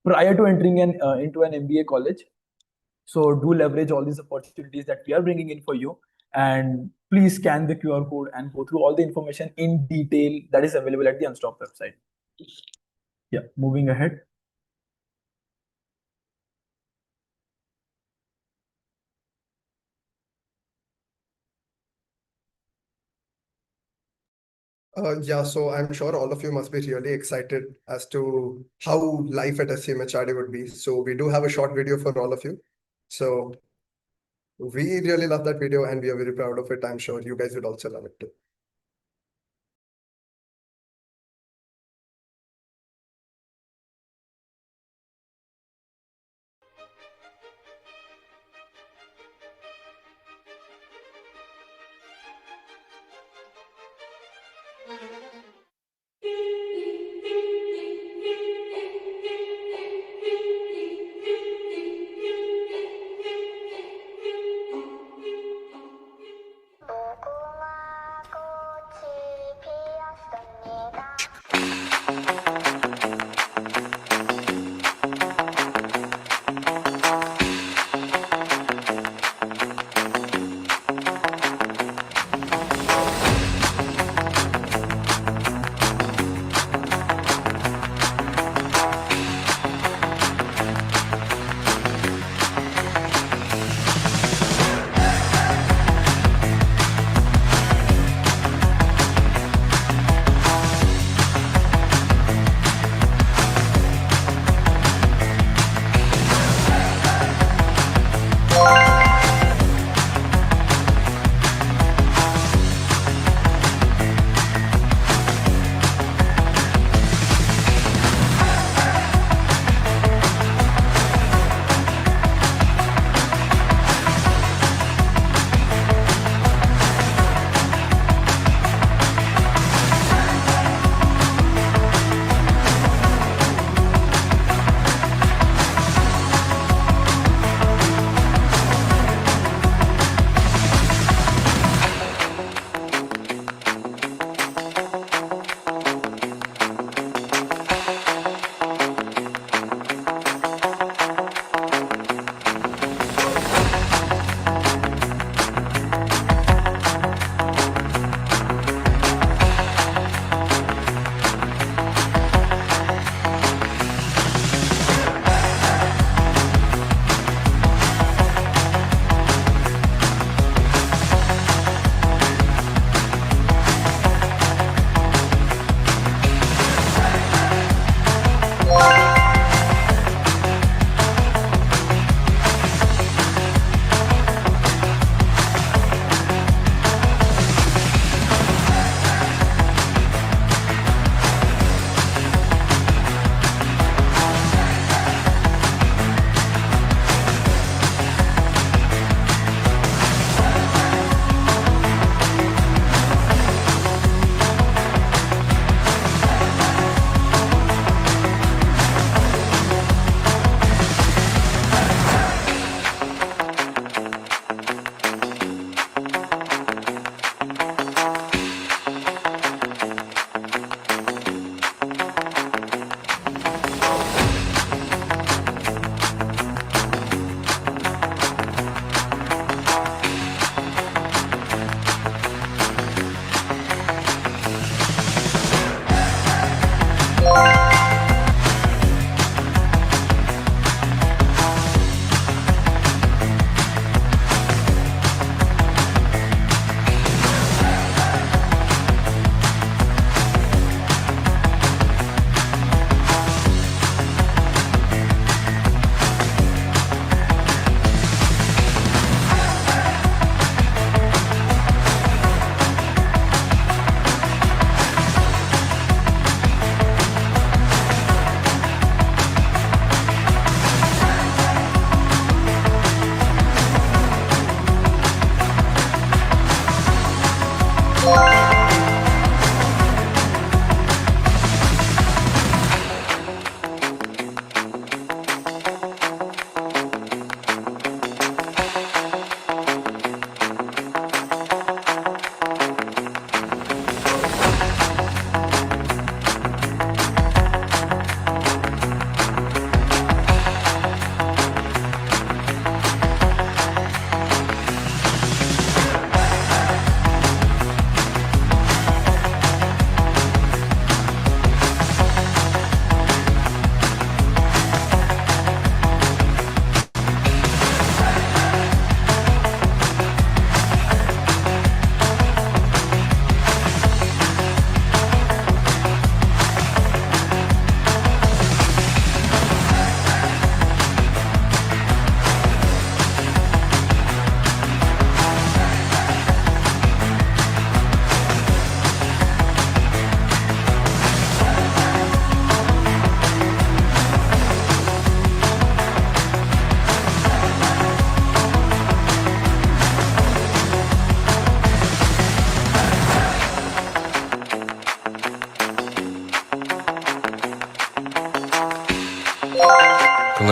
prior to entering into an MBA college. So do leverage all these opportunities that we are bringing in for you, and please scan the QR code and go through all the information in detail that is available at the Unstopped website. Yeah, moving ahead. Yeah, so I'm sure all of you must be really excited as to how life at SCMHRD would be. So we do have a short video for all of you. So we really love that video and we are very proud of it. I'm sure you guys would also love it too.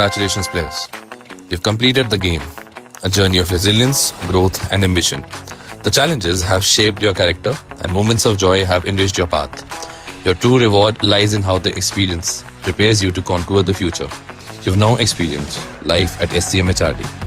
Congratulations, players. You've completed the game, a journey of resilience, growth, and ambition. The challenges have shaped your character, and moments of joy have enriched your path. Your true reward lies in how the experience prepares you to conquer the future. You've now experienced life at SCMHRD.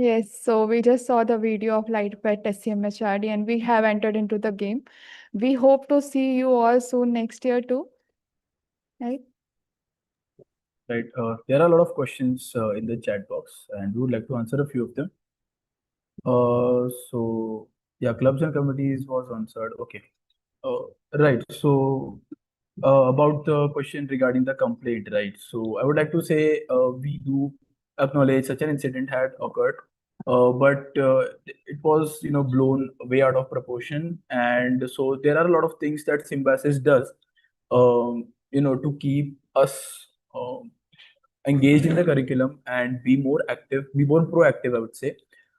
Yes, so we just saw the video of Lightpet SCMHRD and we have entered into the game. We hope to see you all soon next year too. Right? Right. There are a lot of questions in the chat box, and we would like to answer a few of them. So yeah, clubs and committees was answered. Okay. Right. So about the question regarding the complaint, right? So I would like to say we do acknowledge such an incident had occurred, but it was blown way out of proportion, and so there are a lot of things that Symbiosis does, to keep us engaged in the curriculum and be more active, be more proactive, I would say.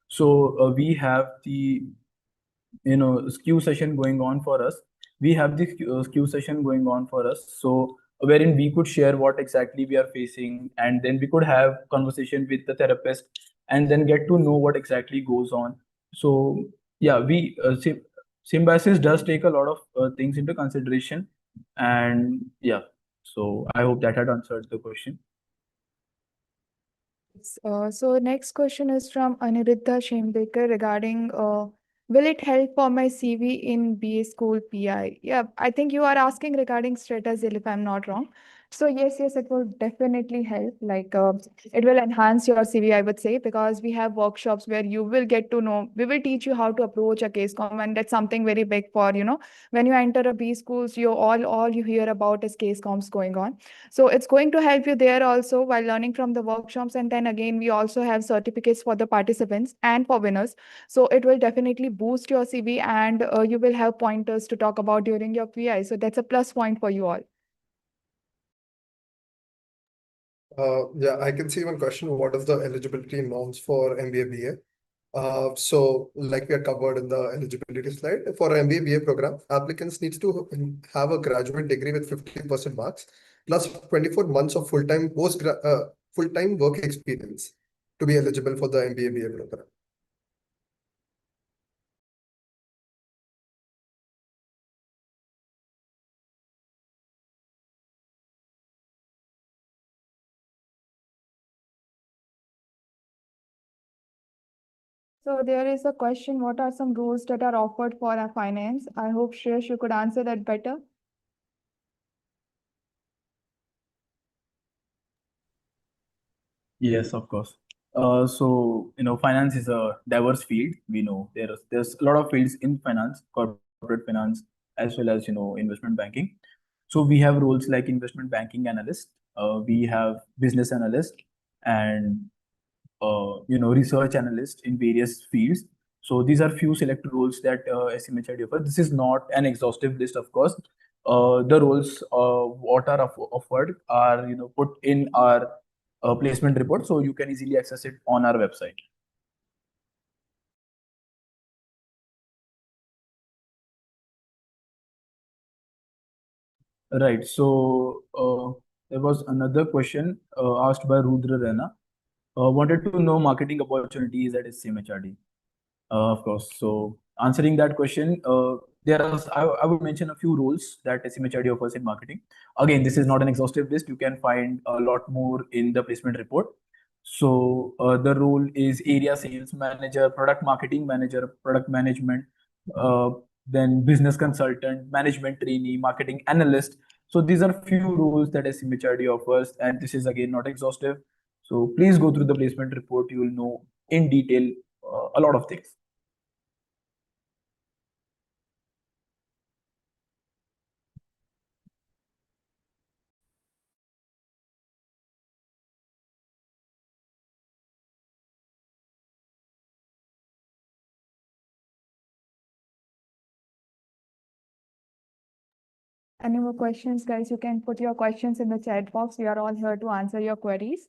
So we have the skew session going on for us. We have this skew session going on for us, so wherein we could share what exactly we are facing, and then we could have conversation with the therapist, and then get to know what exactly goes on. So yeah, we Symbiosis does take a lot of things into consideration, and yeah, so I hope that had answered the question. So next question is from Aniruddha Shembekar regarding will it help for my CV in BA School PI? Yeah, I think you are asking regarding Stratazil if I'm not wrong. So yes, it will definitely help. Like it will enhance your CV, I would say, because we have workshops where you will get to know, we will teach you how to approach a case com, and that's something very big for, when you enter a B schools, you all you hear about is case comps going on. So it's going to help you there also while learning from the workshops. And then again, we also have certificates for the participants and for winners. So it will definitely boost your CV, and you will have pointers to talk about during your PI. So that's a plus point for you all. Yeah, I can see one question. What is the eligibility norms for MBA BA? So like we are covered in the eligibility slide, for MBA BA program, applicants needs to have a graduate degree with 50% marks plus 24 months of full-time work experience to be eligible for the MBA BA program. So there is a question, what are some rules that are offered for our finance? I hope Shreyash, you could answer that better. Yes, of course. So finance is a diverse field. We know there's a lot of fields in finance, corporate finance, as well as investment banking. So we have roles like investment banking analyst. We have business analyst, and research analyst in various fields. So these are few select roles that SCMHRD offers. This is not an exhaustive list, of course. The roles what are offered are put in our placement report, so you can easily access it on our website. Right. So there was another question asked by Rudra Rana. Wanted to know marketing opportunities at SCMHRD. Of course. So answering that question, I would mention a few roles that SCMHRD offers in marketing. Again, this is not an exhaustive list. You can find a lot more in the placement report. So the role is area sales manager, product marketing manager, product management, uh, then business consultant, management trainee, marketing analyst. So these are few roles that SCMHRD offers, and this is again not exhaustive. So please go through the placement report. You will know in detail a lot of things. Any more questions, guys? You can put your questions in the chat box. We are all here to answer your queries.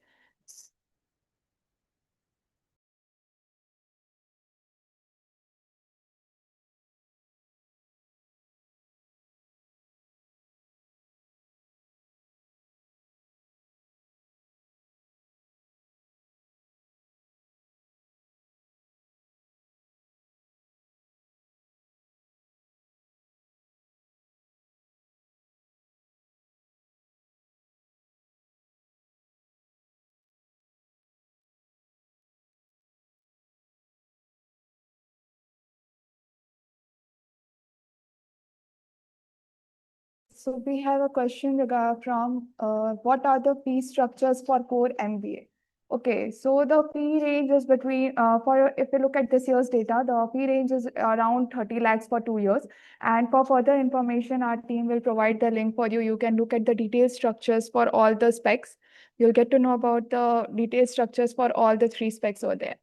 So we have a question from what are the fee structures for core MBA? Okay, so the fee range is between if you look at this year's data, the fee range is around 30 lakhs for 2 years. And for further information, our team will provide the link for you. You can look at the detailed structures for all the specs. You'll get to know about the detailed structures for all the 3 specs over there.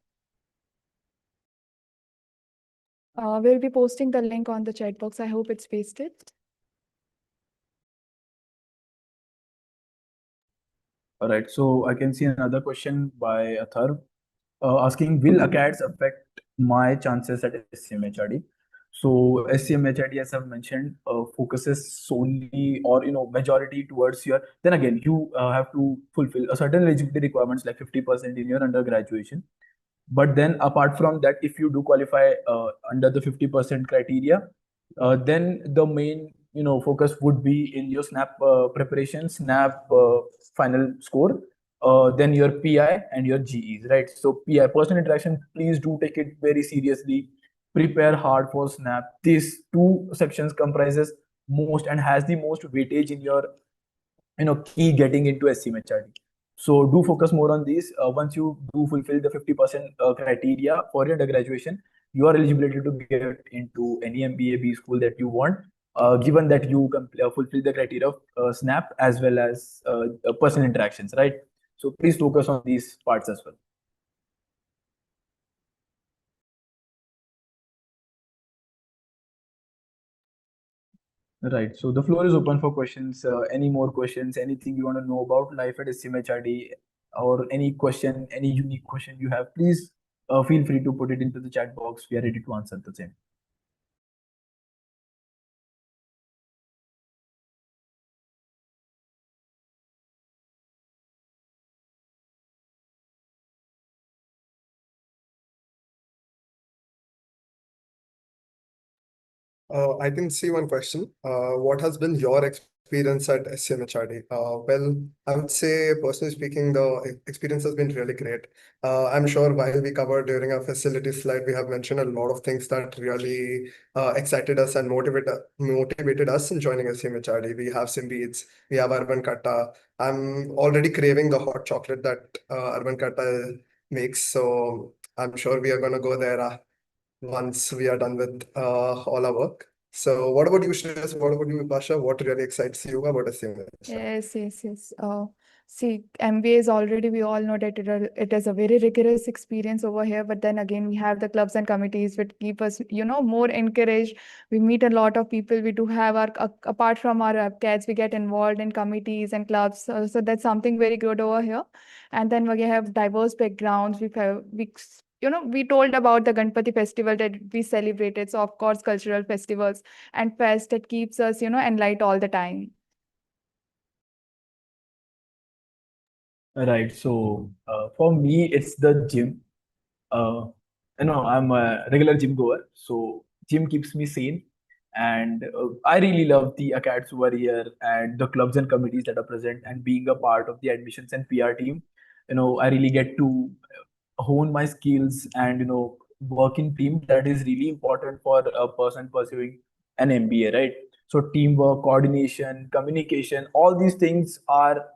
We'll be posting the link on the chat box. I hope it's pasted. All right, so I can see another question by Athar asking, will ACADS affect my chances at SCMHRD? So SCMHRD, as I've mentioned, focuses solely or majority towards your. Then again, you have to fulfill a certain eligibility requirements like 50% in your undergraduation. But then apart from that, if you do qualify under the 50% criteria, then the main focus would be in your snap preparation, snap final score, then your PI and your GEs, right? So PI, personal interaction, please do take it very seriously. Prepare hard for snap. These two sections comprises most and has the most weightage in your key getting into SCMHRD. So do focus more on these. Once you do fulfill the 50% criteria for your undergraduation, you are eligibility to get into any MBA B school that you want, given that you fulfill the criteria of SNAP as well as personal interactions, right? So please focus on these parts as well. Right. So the floor is open for questions. Any more questions? Anything you want to know about life at SCMHRD, or any question, any unique question you have, please feel free to put it into the chat box. We are ready to answer the same. I can see one question. What has been your experience at SCMHRD? Well, I would say, personally speaking, the experience has been really great. I'm sure while we covered during our facilities slide, we have mentioned a lot of things that really excited us and motivated us in joining SCMHRD. We have Simbeats, we have Urban Katta. I'm already craving the hot chocolate that Urban Katta makes, so I'm sure we are going to go there once we are done with all our work. So what about you, Shreyas? What about you, Basha? What really excites you about SCMHRD? Yes. See, MBA is already, we all know that it is a very rigorous experience over here. But then again, we have the clubs and committees which keep us, more encouraged. We meet a lot of people. We do have apart from our CADs, we get involved in committees and clubs. So that's something very good over here. And then we have diverse backgrounds. We told about the Ganpati festival that we celebrated. So of course, cultural festivals and fest that keeps us, enlightened all the time. Right. So for me, it's the gym. Uh, I'm a regular gym goer, so gym keeps me sane. And I really love the acads who are here and the clubs and committees that are present, and being a part of the admissions and PR team. I really get to hone my skills and work in team. That is really important for a person pursuing an MBA, right? So teamwork, coordination, communication, all these things are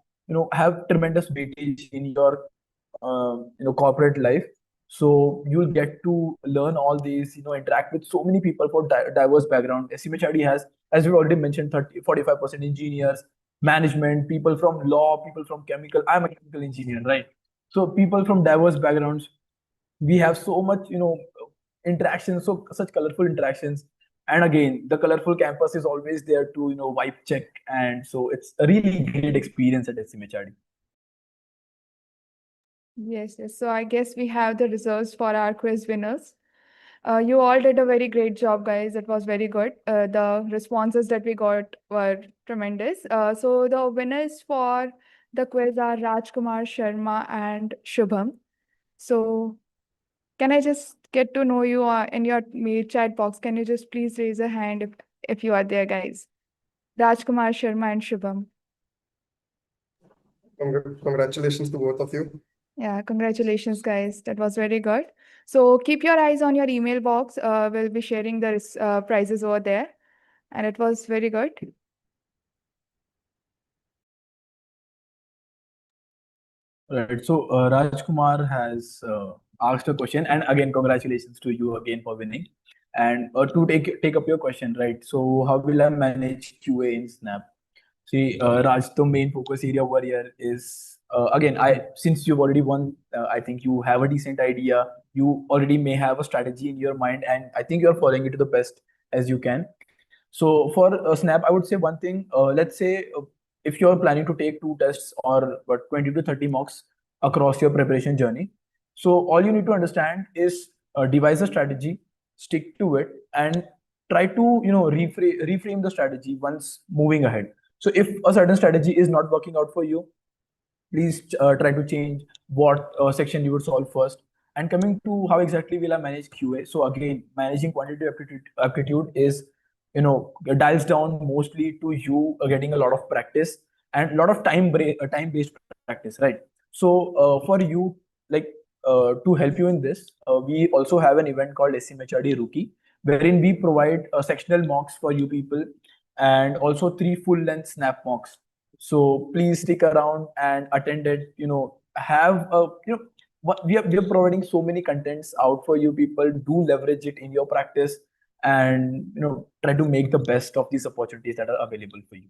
have tremendous weightage in your corporate life. So you'll get to learn all these, interact with so many people for diverse background. SCMHRD has, as we already mentioned, 45% engineers, management, people from law, people from chemical. I'm a chemical engineer, right? So people from diverse backgrounds. We have so much, interactions, so such colorful interactions. And again, the colorful campus is always there to vibe check, and so it's a really great experience at SCMHRD. Yes, yes. So I guess we have the results for our quiz winners. You all did a very great job, guys. It was very good. The responses that we got were tremendous. So the winners for the quiz are Rajkumar Sharma and Shubham. So can I just get to know you in your mail chat box? Can you just please raise a hand if you are there, guys? Rajkumar Sharma and Shubham. Congratulations to both of you. Yeah, congratulations, guys. That was very good. So keep your eyes on your email box. We'll be sharing the prizes over there. And it was very good. Right. So Rajkumar has asked a question, and again, congratulations to you again for winning. And to take up your question, right? So how will I manage QA in Snap? See, Raj, the main focus area over here is again, since you've already won, I think you have a decent idea. You already may have a strategy in your mind, and I think you're following it to the best as you can. So for Snap, I would say one thing. Let's say if you're planning to take two tests or 20 to 30 mocks across your preparation journey, so all you need to understand is devise a strategy, stick to it, and try to reframe the strategy once moving ahead. So if a certain strategy is not working out for you, please try to change what section you would solve first. And coming to how exactly will I manage QA? So again, managing quantitative aptitude is, dials down mostly to you getting a lot of practice and a lot of time based practice, right? So for you, like to help you in this, we also have an event called SCMHRD Rookie, wherein we provide sectional mocks for you people and also 3 full length snap mocks. So please stick around and attend it. Have a what we are providing so many contents out for you people. Do leverage it in your practice, and try to make the best of these opportunities that are available for you.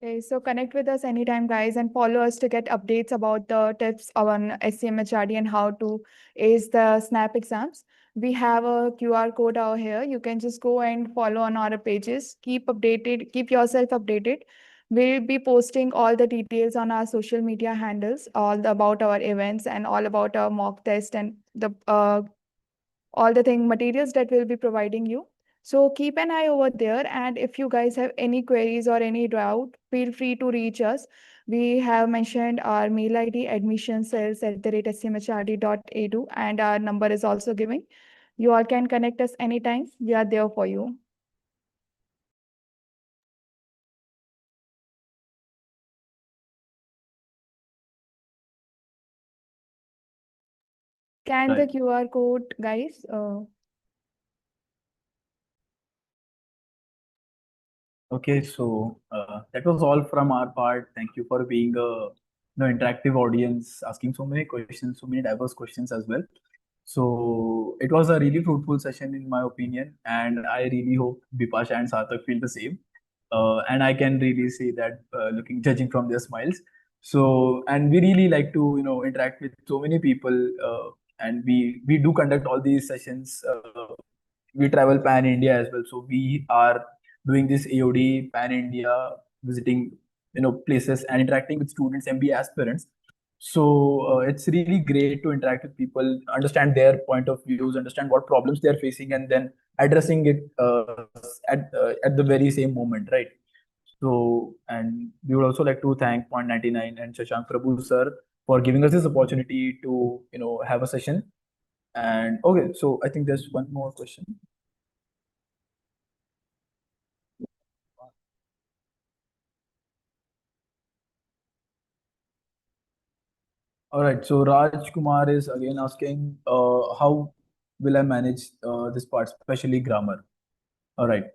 Okay, so connect with us anytime, guys, and follow us to get updates about the tips on SCMHRD and how to ace the SNAP exams. We have a QR code out here. You can just go and follow on our pages. Keep updated, keep yourself updated. We'll be posting all the details on our social media handles, about our events and all about our mock test and the all the materials that we'll be providing you. So keep an eye over there. And if you guys have any queries or any doubt, feel free to reach us. We have mentioned our mail ID admissioncells@scmhrd.edu, and our number is also given. You all can connect us anytime. We are there for you. Scan the Right. QR code, guys. Okay, so that was all from our part. Thank you for being a interactive audience, asking so many questions, so many diverse questions as well. So it was a really fruitful session in my opinion, and I really hope Bipasha and Sarthak feel the same. And I can really see that judging from their smiles. So, and we really like to interact with so many people, and we do conduct all these sessions. We travel pan India as well, so we are doing this AOD pan India, visiting places and interacting with students, MBA aspirants. So it's really great to interact with people, understand their point of views, understand what problems they are facing, and then addressing it at the very same moment, right? So, and we would also like to thank Point99 and Shashank Prabhu sir for giving us this opportunity to have a session. And okay, so I think there's one more question. All right, so Raj Kumar is again asking, how will I manage this part, especially grammar? All right.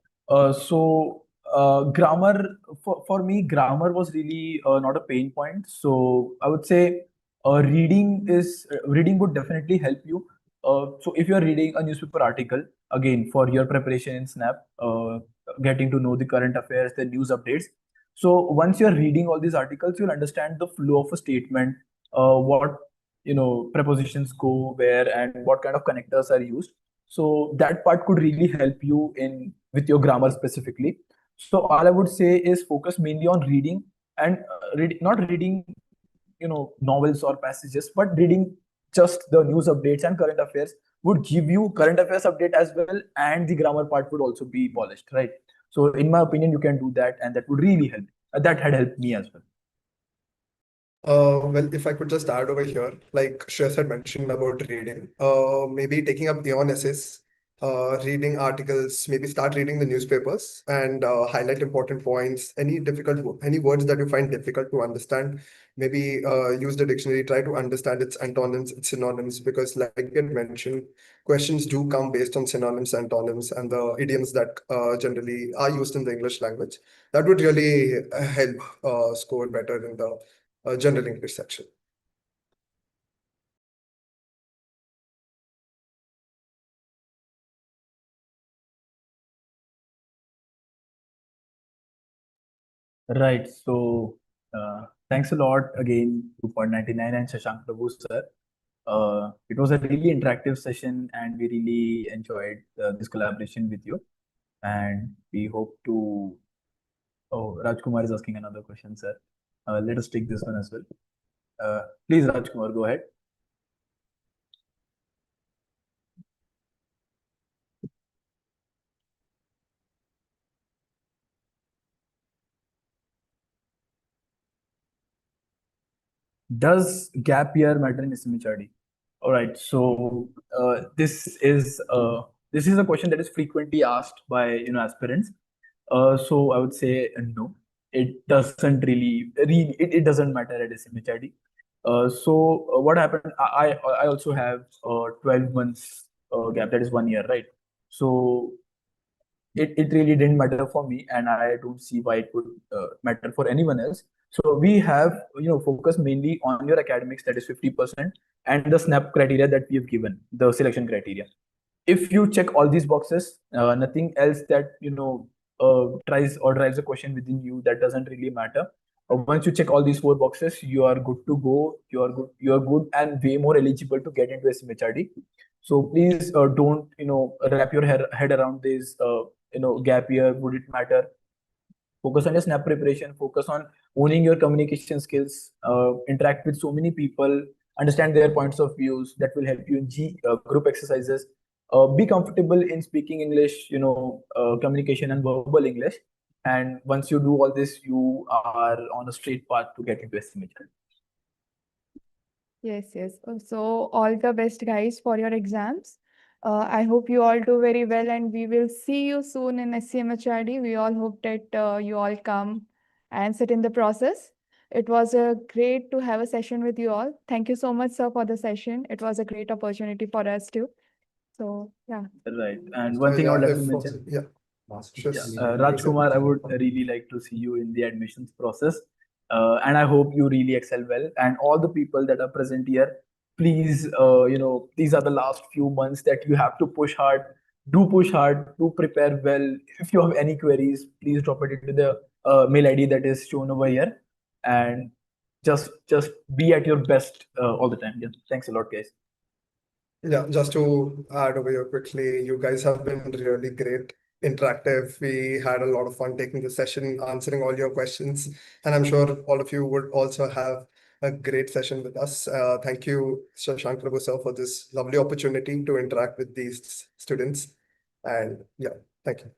Grammar for me, grammar was really not a pain point. So I would say reading would definitely help you. So if you are reading a newspaper article, again for your preparation in Snap, getting to know the current affairs, the news updates. So once you're reading all these articles, you'll understand the flow of a statement, what prepositions go where and what kind of connectors are used. So that part could really help you in with your grammar specifically. So all I would say is focus mainly on reading and not reading novels or passages, but reading just the news updates and current affairs would give you current affairs update as well, and the grammar part would also be polished, right? So in my opinion, you can do that, and that would really help. That had helped me as well. Well, if I could just add over here, like Shreyas had mentioned about reading, maybe taking up beyond essays, reading articles, maybe start reading the newspapers and highlight important points, any words that you find difficult to understand, maybe use the dictionary, try to understand its antonyms, its synonyms, because like you had mentioned, questions do come based on synonyms, antonyms, and the idioms that generally are used in the English language. That would really help score better in the general English section. Right. So thanks a lot again to Point99 and Shashank Prabhu, sir. It was a really interactive session, and we really enjoyed this collaboration with you. And we hope to. Oh, Rajkumar is asking another question, sir. Let us take this one as well. Please, Rajkumar, go ahead. Does gap year matter in SCMHRD? All right. So this is a question that is frequently asked by aspirants. So I would say no. It doesn't really it doesn't matter at SCMHRD. So what happened? I also have 12 months gap, that is 1 year, right? So it really didn't matter for me, and I don't see why it would matter for anyone else. So we have focus mainly on your academics, that is 50%, and the SNAP criteria that we have given, the selection criteria. If you check all these boxes, nothing else that tries or drives a question within you, that doesn't really matter. Once you check all these 4 boxes, you are good to go. You are good and way more eligible to get into SCMHRD. So please don't wrap your head around this gap year. Would it matter? Focus on your snap preparation, focus on owning your communication skills, interact with so many people, understand their points of views. That will help you in group exercises. Be comfortable in speaking English, communication and verbal English. And once you do all this, you are on a straight path to get into SCMHRD. Yes, yes. So all the best, guys, for your exams. I hope you all do very well, and we will see you soon in SCMHRD. We all hope that you all come and sit in the process. It was great to have a session with you all. Thank you so much, sir, for the session. It was a great opportunity for us too. So yeah. Right. And one thing I would like to mention. Rajkumar, I would really like to see you in the admissions process. And I hope you really excel well. And all the people that are present here, please, these are the last few months that you have to push hard. Do push hard, do prepare well. If you have any queries, please drop it into the mail ID that is shown over here. And just be at your best all the time. Yeah. Thanks a lot, guys. Yeah, just to add over here quickly, you guys have been really great, interactive. We had a lot of fun taking the session, answering all your questions, and I'm sure all of you would also have a great session with us. Thank you, Shashank Prabhu sir, for this lovely opportunity to interact with these students. And yeah, thank you.